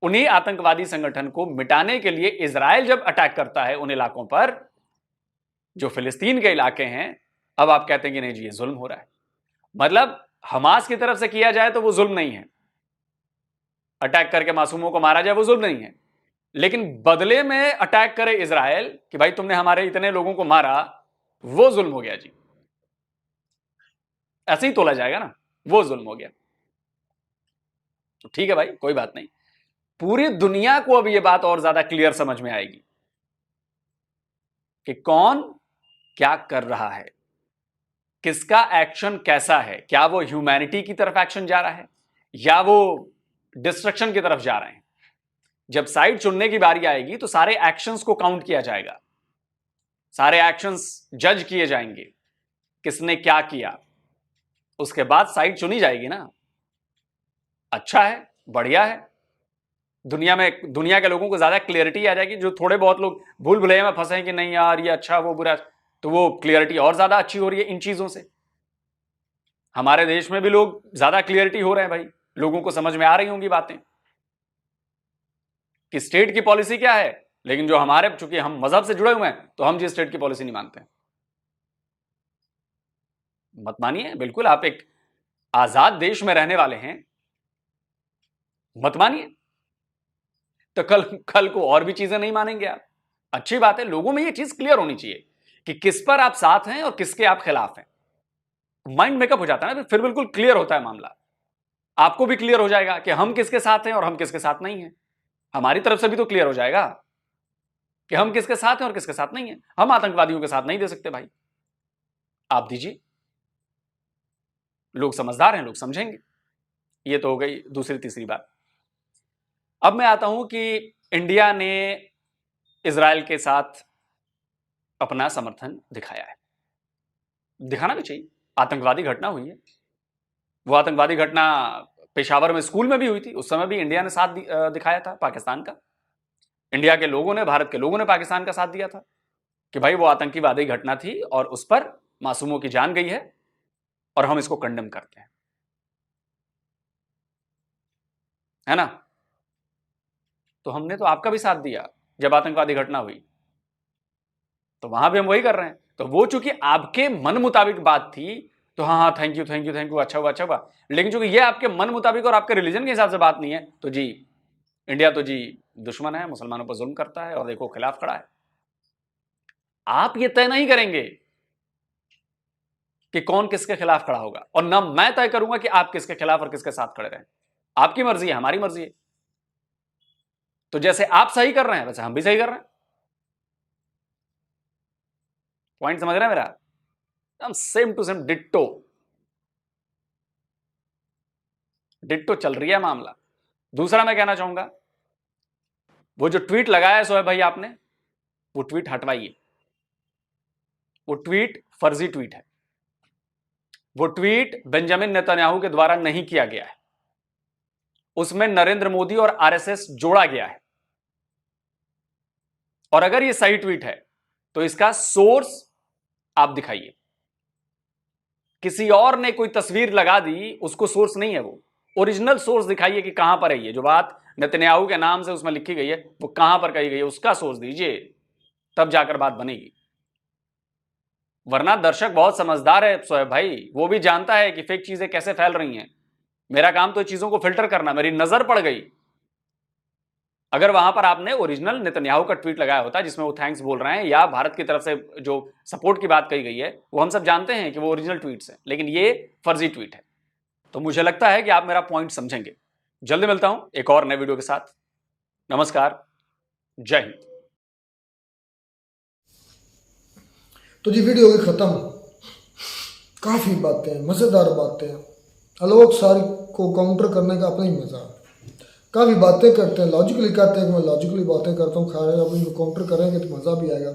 उन्हीं आतंकवादी संगठन को मिटाने के लिए इजराइल जब अटैक करता है उन इलाकों पर जो फिलिस्तीन के इलाके हैं, अब आप कहते हैं कि नहीं जी ये जुल्म हो रहा है। मतलब हमास की तरफ से किया जाए तो वो जुल्म नहीं है, अटैक करके मासूमों को मारा जाए वो जुल्म नहीं है, लेकिन बदले में अटैक करे इजराइल कि भाई तुमने हमारे इतने लोगों को मारा, वो जुल्म हो गया जी। ऐसे ही तोला जाएगा ना, वो जुल्म हो गया। तो ठीक है भाई, कोई बात नहीं। पूरी दुनिया को अब यह बात और ज्यादा क्लियर समझ में आएगी कि कौन क्या कर रहा है, किसका एक्शन कैसा है। क्या वो ह्यूमैनिटी की तरफ एक्शन जा रहा है या वो डिस्ट्रक्शन की तरफ जा रहे हैं। जब साइड चुनने की बारी आएगी तो सारे एक्शंस को काउंट किया जाएगा, सारे एक्शंस जज किए जाएंगे, किसने क्या किया, उसके बाद साइड चुनी जाएगी ना। अच्छा है, बढ़िया है। दुनिया के लोगों को ज्यादा क्लियरिटी आ जाएगी। जो थोड़े बहुत लोग भूल भुलैया में फंसे हैं कि नहीं यार ये अच्छा वो बुरा, तो वो क्लियरिटी और ज्यादा अच्छी हो रही है इन चीजों से। हमारे देश में भी लोग ज्यादा क्लियरिटी हो रहे हैं भाई, लोगों को समझ में आ रही होंगी बातें कि स्टेट की पॉलिसी क्या है। लेकिन जो हमारे, चूंकि हम मजहब से जुड़े हुए हैं, तो हम जी स्टेट की पॉलिसी नहीं मानते। मत मानिए, बिल्कुल आप एक आजाद देश में रहने वाले हैं, मत मानिए। तो कल को और भी चीजें नहीं मानेंगे आप। अच्छी बात है, लोगों में ये चीज क्लियर होनी चाहिए कि किस पर आप साथ हैं और किसके आप खिलाफ हैं। माइंड मेकअप हो जाता है ना, फिर बिल्कुल क्लियर होता है मामला। आपको भी क्लियर हो जाएगा कि हम किसके साथ हैं और हम किसके साथ नहीं हैं। हमारी तरफ से भी तो क्लियर हो जाएगा कि हम किसके साथ हैं और किसके साथ नहीं हैं। हम आतंकवादियों के साथ नहीं दे सकते भाई, आप दीजिए। लोग समझदार हैं, लोग समझेंगे। ये तो हो गई दूसरी तीसरी बात। अब मैं आता हूं कि इंडिया ने इजराइल के साथ अपना समर्थन दिखाया है। दिखाना भी चाहिए, आतंकवादी घटना हुई है। वो आतंकवादी घटना पेशावर में स्कूल में भी हुई थी, उस समय भी इंडिया ने साथ दिखाया था पाकिस्तान का। इंडिया के लोगों ने, भारत के लोगों ने पाकिस्तान का साथ दिया था कि भाई वो आतंकवादी घटना थी और उस पर मासूमों की जान गई है और हम इसको कंडेम करते हैं, है ना। तो हमने तो आपका भी साथ दिया जब आतंकवादी घटना हुई, तो वहां भी हम वही कर रहे हैं। तो वो चूंकि आपके मन मुताबिक बात थी तो हाँ हाँ thank you thank you thank you, अच्छा हुआ अच्छा हुआ। लेकिन चूंकि ये आपके मन मुताबिक और आपके रिलीजन के हिसाब से बात नहीं है, तो जी इंडिया तो जी दुश्मन है, मुसलमानों पर जुल्म करता है और देखो खिलाफ खड़ा है। आप ये तय नहीं करेंगे कि कौन किसके खिलाफ खड़ा होगा, और ना मैं तय करूंगा कि आप किसके खिलाफ और किसके साथ खड़े रहें। आपकी मर्जी है, हमारी मर्जी है। तो जैसे आप सही कर रहे हैं वैसे हम भी सही कर रहे हैं। पॉइंट समझ रहे हैं मेरा? हम same to same ditto ditto चल रही है मामला। दूसरा मैं कहना चाहूंगा, वो जो ट्वीट लगाया है सोहेब भाई आपने, वो ट्वीट हटवाइए। वो ट्वीट फर्जी ट्वीट है। वो ट्वीट बेंजामिन नेतन्याहू के द्वारा नहीं किया गया है। उसमें नरेंद्र मोदी और आरएसएस जोड़ा गया है। और अगर ये सही ट्वीट है तो इसका सोर्स आप दिखाइए। किसी और ने कोई तस्वीर लगा दी, उसको सोर्स नहीं है, वो ओरिजिनल सोर्स दिखाइए कि कहां पर है ये जो बात नेतन्याहू के नाम से उसमें लिखी गई है, वो कहां पर कही गई है, उसका सोर्स दीजिए, तब जाकर बात बनेगी। वरना दर्शक बहुत समझदार है सोहेब भाई, वो भी जानता है कि फेक चीजें कैसे फैल रही हैं। मेरा काम तो चीजों को फिल्टर करना। मेरी नजर पड़ गई, अगर वहां पर आपने ओरिजिनल नेतन्याहू का ट्वीट लगाया होता जिसमें वो थैंक्स बोल रहे हैं या भारत की तरफ से जो सपोर्ट की बात कही गई है, वो हम सब जानते हैं कि वो ओरिजिनल ट्वीट्स हैं, लेकिन ये फर्जी ट्वीट है। तो मुझे लगता है कि आप मेरा पॉइंट समझेंगे। जल्दी मिलता हूं एक और नए वीडियो के साथ। नमस्कार, जय हिंद। तो जी वीडियो की खत्म। काफ़ी बातें, मज़ेदार बातें, अलग सारी को काउंटर करने का अपना ही मज़ा। काफ़ी बातें करते हैं, लॉजिकली कहते हैं कि मैं लॉजिकली बातें करता हूँ, खा रहे हैं, अब इनको काउंटर करेंगे तो मज़ा भी आएगा।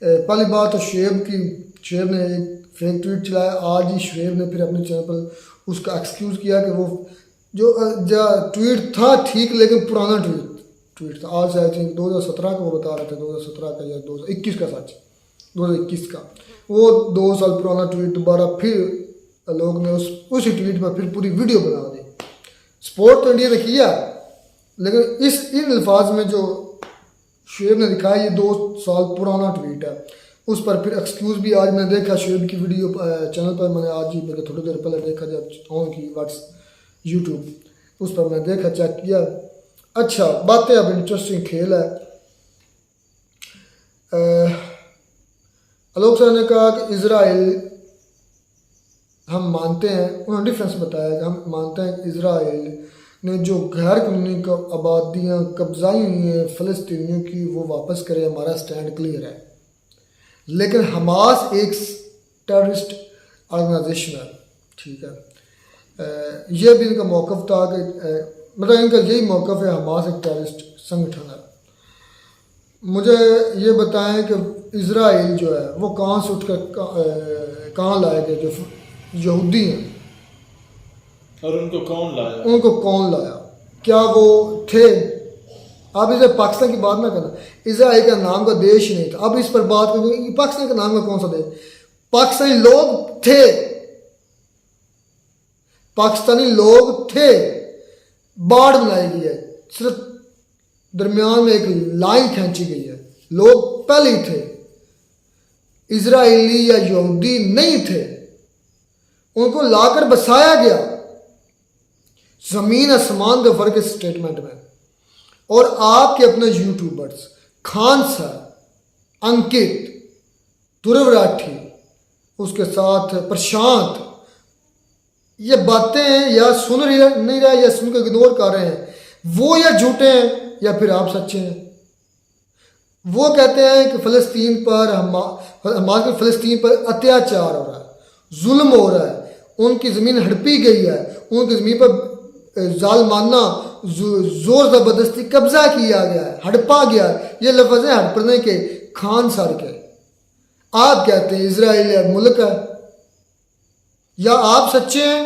पहली बात तो शुएब की, शुएब ने एक फेक ट्वीट चलाया। आज ही शुएब ने फिर अपने चैनल पर उसका एक्सक्यूज़ किया कि वो जो ट्वीट था ठीक, लेकिन पुराना ट्वीट था। आज आई थिंक 2017 का वो बता रहे थे, 2017 का या 2021 का, सच 2021 का। वो 2 साल पुराना ट्वीट दोबारा फिर लोग ने उसी ट्वीट पर फिर पूरी वीडियो बना दी। सपोर्ट तो इंडिया ने किया, लेकिन इन अल्फाज में जो शुएब ने दिखाया ये 2 साल पुराना ट्वीट है। उस पर फिर एक्सक्यूज़ भी आज मैंने देखा शुएब की वीडियो चैनल पर। मैंने आज ही मेरे थोड़ी देर पहले देखा जब ऑन की यूट्यूब, उस पर मैंने देखा, चेक किया। अच्छा बातें, अब इंटरेस्टिंग खेल है। आलोक सर ने कहा कि इजराइल हम मानते हैं, उन्होंने डिफरेंस बताया कि हम मानते हैं कि इजराइल ने जो गैर कानूनी आबादियाँ कब्जाई हुई हैं फ़लस्तीनियों की, वो वापस करे, हमारा स्टैंड क्लियर है। लेकिन हमास एक टेररिस्ट ऑर्गेनाइजेशन है, ठीक है। ये भी इनका मौक़िफ़ था कि मतलब इनका यही मौक़िफ़ है, हमास एक टेररिस्ट संगठन है। मुझे ये बताएं कि इजराइल जो है वो कहाँ से उठकर कहाँ लाए गए, जो यहूदी हैं और उनको कौन लाया? उनको कौन लाया? क्या वो थे? अब इसे पाकिस्तान की बात ना करना, इजराइल का नाम का देश ही नहीं था। अब इस पर बात करेंगे, पाकिस्तान का नाम का कौन सा देश? पाकिस्तानी लोग थे, पाकिस्तानी लोग थे। बाढ़ बनाई गई है, सिर्फ दरमियान में एक लाइन खींची गई है। लोग पहले ही थे, इजराइली या यहूदी नहीं थे। उनको लाकर बसाया गया। जमीन आसमान का फर्क इस स्टेटमेंट में। और आपके अपने यूट्यूबर्स खान सर, अंकित, ध्रुव राठी, उसके साथ प्रशांत, ये बातें या सुन नहीं रहे या सुन के इग्नोर कर रहे हैं। वो या झूठे हैं या फिर आप सच्चे हैं। वो कहते हैं कि फ़लस्तीन पर हमारे फ़लस्तीन पर अत्याचार हो रहा है, जुल्म हो रहा है, उनकी ज़मीन हड़पी गई है, उनकी ज़मीन पर जालमाना जोर ज़बरदस्ती कब्जा किया गया है, हड़पा गया है। ये लफ्ज़ है हड़पने के, खान सर के। आप कहते हैं इजराइल मुल्क है। या आप सच्चे हैं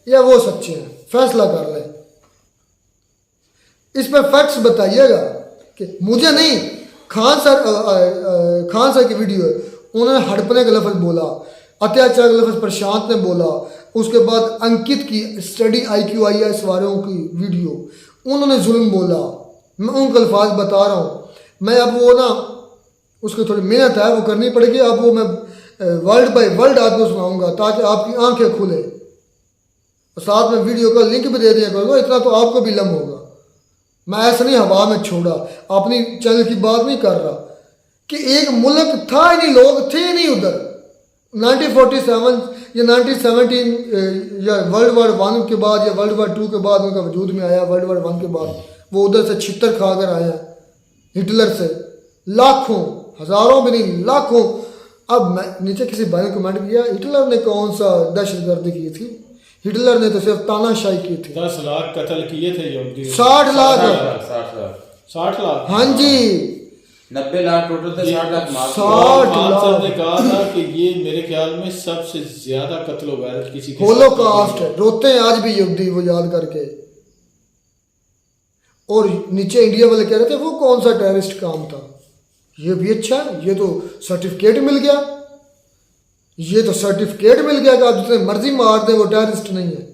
या वो सच्चे हैं, फैसला कर लें। इस पर फैक्ट्स बताइएगा कि मुझे नहीं। खान सर की वीडियो है, उन्होंने हड़पने का लफ्ज़ बोला, अत्याचार का लफ्ज़ प्रशांत ने बोला। उसके बाद अंकित की स्टडी IQIS वालों की वीडियो, उन्होंने जुल्म बोला। मैं उनके अल्फाज बता रहा हूँ। मैं अब वो ना, उसकी थोड़ी मेहनत है, वो करनी पड़ेगी। अब वो मैं वर्ल्ड बाय वर्ल्ड आपको सुनाऊंगा ताकि आपकी आंखें खुले। और साथ में वीडियो का लिंक भी दे दिया करूँगा, इतना तो आपको भी लम होगा। मैं ऐसा नहीं हवा में छोड़ा, अपनी चैनल की बात नहीं कर रहा कि एक मुल्क था ही नहीं, लोग थे ही नहीं उधर। 1947 या 1917 या वर्ल्ड वार 1 के बाद या वर्ल्ड वार 2 के बाद उनका वजूद में आया। वर्ल्ड वार 1 के बाद वो उधर से छितर खा कर आया हिटलर से। लाखों, हज़ारों भी नहीं, लाखों। अब मैं नीचे किसी भाई ने कमेंट किया, हिटलर ने कौन सा दहशतगर्दी की थी? हिटलर ने तो सिर्फ तानाशाही की थी। 10 लाख कत्ल किए थे यहूदी। 60 लाख। 60 लाख। हाँ जी, 90 लाख टोटल थे, 60 लाख मार। 60 लाख ने कहा था कि ये मेरे ख्याल में सबसे ज्यादा कत्ल व गारत किसी के होलोकॉस्ट है। रोते हैं आज भी यहूदी वो याद करके। और नीचे इंडिया वाले कह रहे थे वो कौन सा टेररिस्ट काम था। ये भी अच्छा है, ये तो सर्टिफिकेट मिल गया। ये तो सर्टिफिकेट मिल गया कि आप जितने मर्जी मार दें वो टेररिस्ट नहीं है।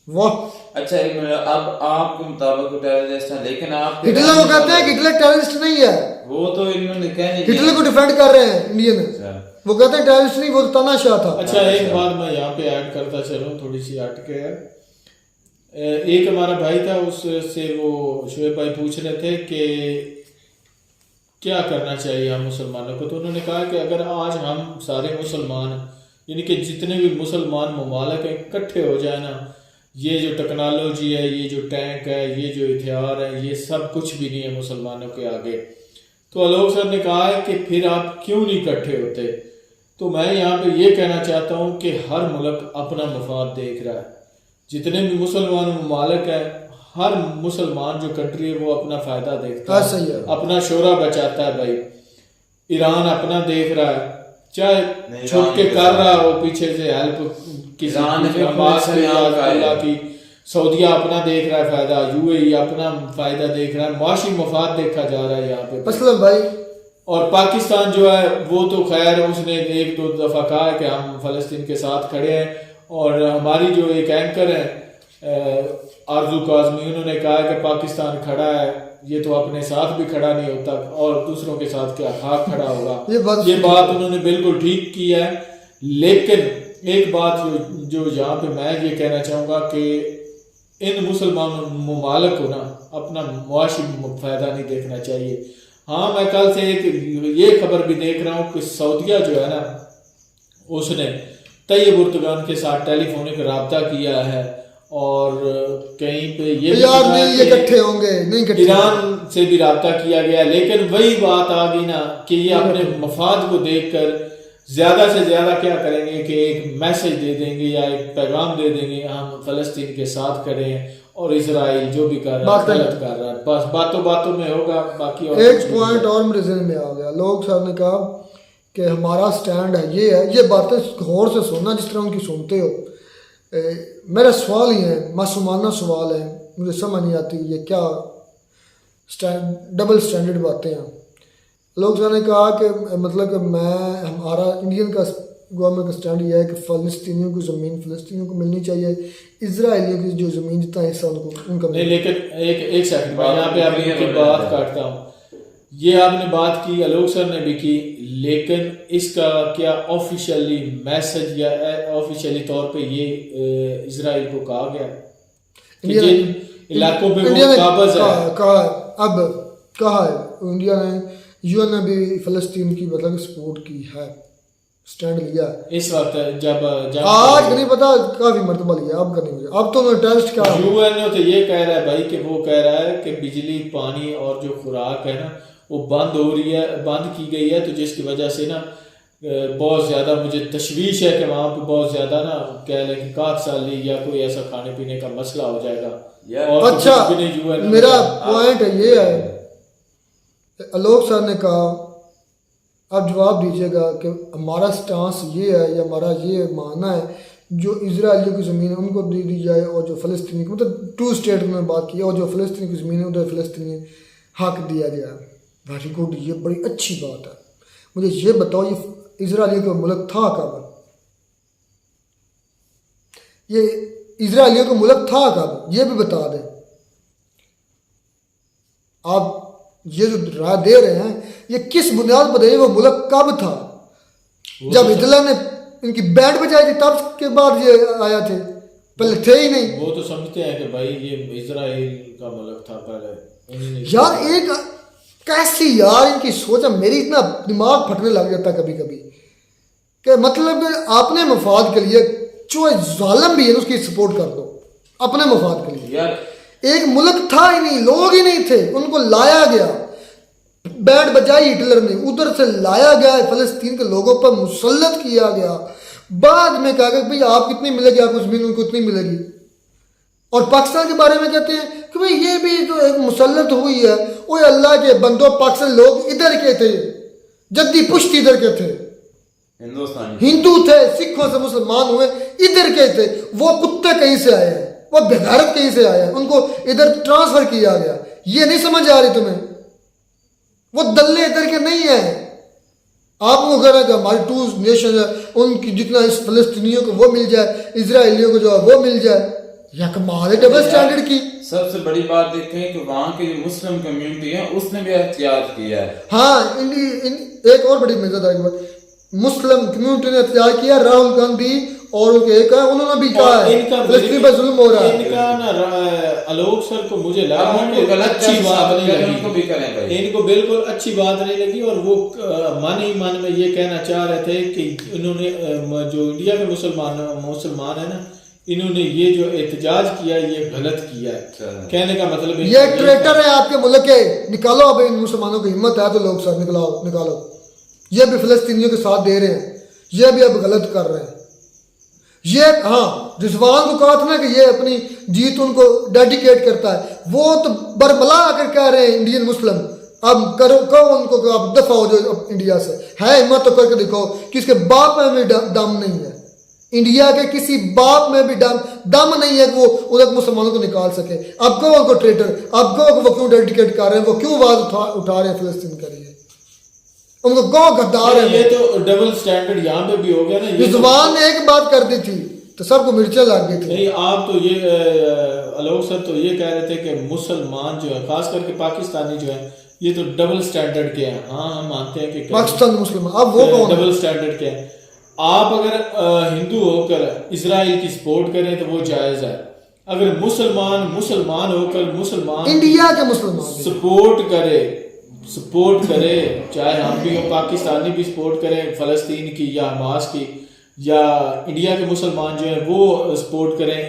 वाह। अच्छा, अब आपके मुताबिक वो टेररिस्ट है, लेकिन आप हिटलर को कहते हैं कि हिटलर टेररिस्ट नहीं है। वो तो इन्होंने कहने हिटलर को डिफेंड कर रहे हैं इंडियन। वो कहते हैं टेररिस्ट नहीं, वो तो तानाशाह था। अच्छा, एक बात मैं यहाँ पे ऐड करता चलूँ, थोड़ी सी अटके है। एक हमारा भाई था, उससे वो शुएब भाई पूछ रहे थे कि क्या करना चाहिए हम मुसलमानों को। तो उन्होंने कहा कि अगर आज हम सारे मुसलमान, यानी कि जितने भी मुसलमान ममालिक इकट्ठे हो जाए ना, ये जो टेक्नोलॉजी है, ये जो टैंक है, ये जो हथियार है, ये सब कुछ भी नहीं है मुसलमानों के आगे। तो आलोक सर ने कहा है कि फिर आप क्यों नहीं इकट्ठे होते। तो मैं यहाँ पे ये कहना चाहता हूँ कि हर मुल्क अपना मफाद देख रहा है। जितने भी मुसलमान ममालिक है, हर मुसलमान जो कंट्री है वो अपना फ़ायदा देखता है, अपना शोरा बचाता है। भाई ईरान अपना देख रहा है, चाहे छुप के कर रहा हो पीछे से हेल्प किसी की। सऊदिया अपना देख रहा है फ़ायदा, UAE अपना फ़ायदा देख रहा है, माशी मफाद देखा जा रहा है यहाँ पे असलम भाई। और पाकिस्तान जो है वो तो खैर उसने 1-2 दफ़ा कहा है कि हम फ़लस्तीन के साथ खड़े हैं। और हमारी जो एक एंकर है आरजू काज़मी, उन्होंने कहा है कि पाकिस्तान खड़ा है, ये तो अपने साथ भी खड़ा नहीं होता और दूसरों के साथ क्या खाक खड़ा होगा। ये बात उन्होंने बिल्कुल ठीक की है। लेकिन एक बात जो यहाँ पे मैं ये कहना चाहूँगा कि इन मुसलमान ममालिक को ना अपना मुआशी फ़ायदा नहीं देखना चाहिए। हाँ, मैं कल से एक ये खबर भी देख रहा हूँ कि सऊदिया जो है ना, उसने तैयब उर्दगान के साथ टेलीफोनिक रब्ता किया है और कहीं पे ये इकट्ठे होंगे नहीं, ईरान से भी रब्ता किया गया। लेकिन वही बात आ गई ना कि ये अपने मफाद को देखकर ज़्यादा से ज़्यादा क्या करेंगे कि एक मैसेज दे देंगे या एक पैगाम दे देंगे, हम फ़लस्तीन के साथ खड़े हैं और इजराइल जो भी कर रहा है गलत कर रहा है। बस बातों बातं में होगा, बाकी और एक पॉइंट और मेरे ज़हन में आ गया। लोग साहब ने कहा कि हमारा स्टैंड है, ये है, ये बातें गौर से सुनना जिस तरह उनकी सुनते हो। मेरा सवाल ही है, मासूमाना सवाल है, मुझे समझ नहीं आती ये क्या डबल स्टैंडर्ड बातें हैं। लोग ने कहा कि मतलब कि हमारा इंडियन का गवर्नमेंट का स्टैंड यह है कि फ़लस्तीनियों की ज़मीन फ़लस्तीनियों को मिलनी चाहिए, इजराइलियों की जो ज़मीन जितना हिस्सा उनका नहीं। लेकिन एक सेकंड यहाँ पे आपकी बात काटता हूँ। ये आपने बात की, आलोक सर ने भी की, लेकिन इसका क्या ऑफिशियली मैसेज या ऑफिशियली तौर पे ये इजराइल को कहा गया कि जिन इलाकों पे वो काबज़ है? कहा है इंडिया ने, यूएन ने भी फ़लस्तीन की मतलब सपोर्ट की है, स्टैंड लिया इस वक्त। जब आज नहीं पता काफी मरतबा लिया, अब करने मुझे अब तो टेस्ट क्या यूएन तो ये कह रहा है भाई कि वो कह रहा है कि बिजली, पानी और जो खुराक है ना वो बंद हो रही है, बंद की गई है, तो जिसकी वजह से ना बहुत ज़्यादा मुझे तशवीश है कि वहाँ पे बहुत ज़्यादा ना कह लें कि कातसाली या कोई ऐसा खाने पीने का मसला हो जाएगा। और अच्छा मेरा पॉइंट ये है, आलोक सर ने कहा, आप जवाब दीजिएगा कि हमारा स्टांस ये है या हमारा ये मानना है जो इजराइलियों की ज़मीन है उनको दे दी जाए, और जो फ़लस्तीनी मतलब 2 स्टेट में बात की, और जो फ़लस्तीनी की ज़मीन है उधर फ़लस्तीनी हक दिया गया। वेरी गुड, ये बड़ी अच्छी बात है। मुझे ये बताओ ये इजराइलियों का मुल्क था कब? ये इजराइलियों का मुल्क था कब? ये भी बता दें। आप ये जो राय दे रहे हैं ये किस बुनियाद पर दे, वो मुल्क कब था? जब हिटलर ने इनकी बैंड बजाई थी तब के बाद ये आया थे, पहले थे ही नहीं। वो तो समझते हैं कि भाई ये इजराइल का मुल्क था पहले। यार एक कैसी यार इनकी सोच है, मेरी इतना दिमाग फटने लग जाता कभी कभी कि मतलब अपने मफाद के लिए जो जालिम भी है उसकी सपोर्ट कर दो अपने मफाद के लिए। यार एक मुल्क था ही नहीं, लोग ही नहीं थे, उनको लाया गया, बैंड बजाई हिटलर ने, उधर से लाया गया, फलस्तीन के लोगों पर मुसल्लत किया गया, बाद में कहा कि भाई आप कितनी मिलेगी, आपको ज़मीन उनको उतनी मिलेगी। और पाकिस्तान के बारे में कहते हैं कि भाई ये भी तो एक मुसल्लत हुई है। वो अल्लाह के बंदो, पाकिस्तान लोग इधर के थे, जद्दी पुश्ती इधर के थे, हिंदू थे, सिखों से मुसलमान हुए, इधर के थे। वो कुत्ते कहीं से आए हैं, वो बेगारत कहीं से आए हैं, उनको इधर ट्रांसफर किया गया। ये नहीं समझ आ रही तुम्हें? वो दल्ले इधर के नहीं है। आपको कह रहे हैं कि हमारी 2 नेशन है, उनकी जितना इस फलस्तीनियों को वो मिल जाए, इजराइलियों को जो है वो मिल जाए, या कमाल है डबल स्टैंडर्ड की। सबसे बड़ी बात देखें कि वहाँ की जो मुस्लिम कम्युनिटी है उसने भी एहतियात किया है। हाँ, एक और बड़ी मजेदार बात, मुस्लिम कम्युनिटी ने एहतियात किया, राहुल गांधी और उनके एक है, उन्होंने भी कहा है फलस्तीन पर जुल्म हो रहा है। इनका ना आलोक सर को मुझे लगा कि अच्छी बात नहीं लगी, इनको बिल्कुल अच्छी बात नहीं लगी, और वो मन ही मन में ये कहना चाह रहे थे कि इन्होंने जो इंडिया के मुसलमान है ना, इन्होंने ये जो एहतजाज किया ये गलत किया है। कहने का मतलब ये ट्रेटर है आपके मुल्क के, निकालो अब इन मुसलमानों की हिम्मत है तो लोग सर निकालो। ये भी फिलिस्तीनियों के साथ दे रहे हैं, ये भी अब गलत कर रहे हैं। ये हाँ, रिजवान को कहा था ना कि ये अपनी जीत उनको डेडिकेट करता है, वो तो बरबला आकर कह रहे हैं इंडियन मुस्लिम, अब कहो उनको कि आप दफा हो जाओ इंडिया से। है हिम्मत तो करके दिखाओ कि इसके बाप में भी दम नहीं है, इंडिया के किसी बाप में भी दम नहीं है कि वो उधर मुसलमानों को निकाल सके। अब कहो उनको ट्रेटर, अब कहो वो क्यों डेडिकेट कर रहे हैं, वो क्यों आवाज उठा रहे हैं फिलिस्तीन के लिए, उनको गौ गद्दार है। ये तो डबल स्टैंडर्ड यहाँ पे भी हो गया ना। रिजवान ने एक बात कर दी थी तो सबको मिर्चें लग गई थी। नहीं, आप तो ये आलोक सर तो ये कह रहे थे कि मुसलमान जो है, खास करके पाकिस्तानी जो है, ये तो डबल स्टैंडर्ड के हैं। हाँ, हम मानते हैं कि पाकिस्तान मुस्लिम, अब वो कौन डबल स्टैंडर्ड के हैं। आप अगर हिंदू होकर इजराइल की सपोर्ट करें तो वो जायज है, अगर मुसलमान होकर मुसलमान इंडिया के मुसलमान सपोर्ट करे, चाहे हम भी हो, पाकिस्तानी भी सपोर्ट करें फलस्तीन की या हमास की, या इंडिया के मुसलमान जो हैं वो सपोर्ट करें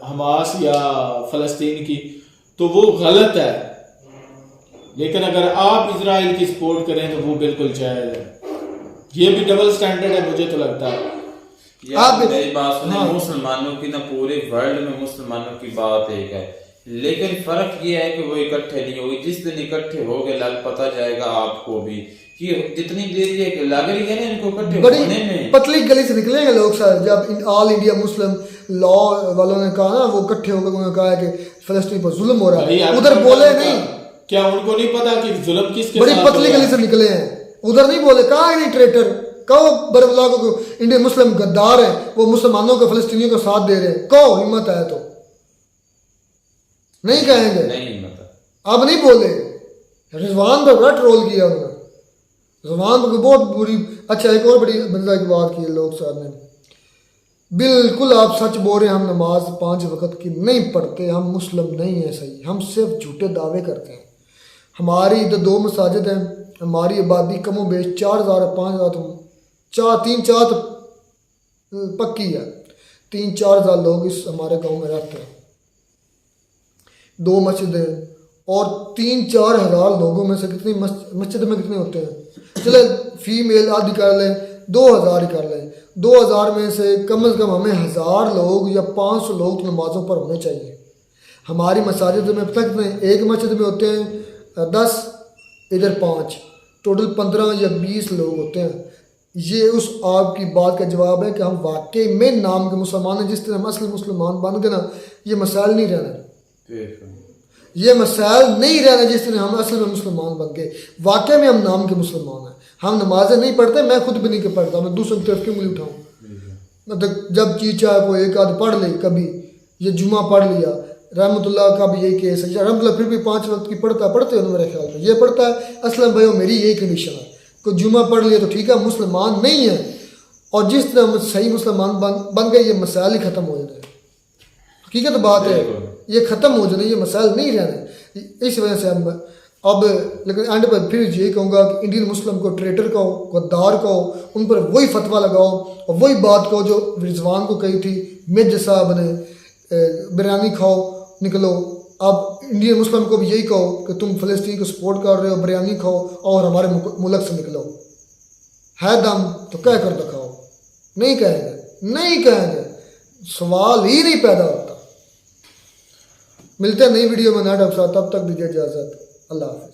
हमास या फलस्तीन की, तो वो गलत है। लेकिन अगर आप इजराइल की सपोर्ट करें तो वो बिल्कुल जायज है। ये भी डबल स्टैंडर्ड है मुझे तो लगता है। आप मेरी बात सुने, मुसलमानों की ना पूरे वर्ल्ड में मुसलमानों की बात एक है लेकिन फर्क ये है कि वो इकट्ठे नहीं होगी। जिस दिन इकट्ठे हो गए लग पता जाएगा आपको भी कि जितनी देर ये लग रही है ना इनको इकट्ठे होने में, पतली गली से निकलेंगे लोग सर। जब ऑल इंडिया मुस्लिम लॉ वालों ने कहा ना, वो इकट्ठे होकर उन्होंने कहा कि फलस्तीन पर जुल्म हो रहा है, उधर बोले नहीं। क्या उनको नहीं पता कि जुल्म किसके बड़ी साथ पतली गली से निकले हैं, उधर नहीं बोले। कहा नहीं ट्रेटर, कहो बरबला को इंडियन मुस्लिम गद्दार है, वो मुसलमानों को फलस्तीनियों का साथ दे रहे हैं। कहो हिम्मत है तो नहीं कहेंगे, नहीं अब नहीं बोले। रिजवान पर बड़ा ट्रोल किया उन्होंने, रिजवान पर बहुत बुरी। अच्छा एक और बड़ी मजा की बात की लोग साहब ने, बिल्कुल आप सच बोल रहे हैं, हम नमाज 5 वक्त की नहीं पढ़ते, हम मुस्लिम नहीं है सही, हम सिर्फ झूठे दावे करते हैं। हमारी इधर 2 मसाजिद हैं, हमारी आबादी कमो बेश 4,000 5,000 तो 3-4 तो पक्की है, 3-4 हज़ार लोग इस हमारे गांव में रहते हैं। 2 मस्जिदें और 3-4 हज़ार लोगों में से कितनी मस्जिद में कितने होते हैं? चले फीमेल आदि कर लें, 2,000 ही कर लें। 2,000 में से कम हमें 1,000 लोग या 500 लोग तो नमाज़ों पर होने चाहिए। हमारी मसाजिद में तक में एक मस्जिद में होते हैं 10, इधर 5, टोटल 15 या 20 लोग होते हैं। ये उस आपकी बात का जवाब है कि हम वाकई में नाम के मुसलमान हैं। जिस तरह हम असली मुसलमान बन गए ना, ये मसाइल नहीं रहना, ये मसाइल नहीं रहना जिस तरह हम असल में मुसलमान बन गए। वाकई में हम नाम के मुसलमान हैं। हम नमाजें नहीं पढ़ते, मैं खुद भी नहीं पढ़ता, मैं दूसरों की तरफ क्यों उंगली उठाऊँ? मतलब जब चीचा को एक आध पढ़ ले, कभी ये जुमा पढ़ लिया, रहमतुल्लाह का भी यही केस है। रहमतुल्लाह फिर भी 5 वक्त की पढ़ते हो मेरे ख्याल में, ये पढ़ता है। असलम भाई मेरी यही कंडीशन है, कोई जुमा पढ़ लिया तो ठीक है, मुसलमान नहीं है। और जिस तरह हम सही मुसलमान बन गए, ये मसाइल ही ख़त्म हो जाए। हकीकत बात है, ये ख़त्म हो जाए, ये मसाइल नहीं रहने। इस वजह से अब लेकिन एंड पर फिर यही कहूँगा कि इंडियन मुस्लिम को ट्रेटर कहो, गद्दार कहो, उन पर वही फतवा लगाओ और वही बात कहो जो रिजवान को कही थी मिर्जा साहब ने, बिरयानी खाओ निकलो। अब इंडियन मुस्लिम को भी यही कहो कि तुम फ़लस्तीन को सपोर्ट कर रहे हो, बिरयानी खाओ और हमारे मुल्क से निकलो। है दम तो कह कर दिखाओ। नहीं कहेंगे, सवाल ही नहीं पैदा होता। मिलते हैं नई वीडियो में नए ढंग से, तब तक दीजिए इजाज़त। अल्लाह हाफ़िज़।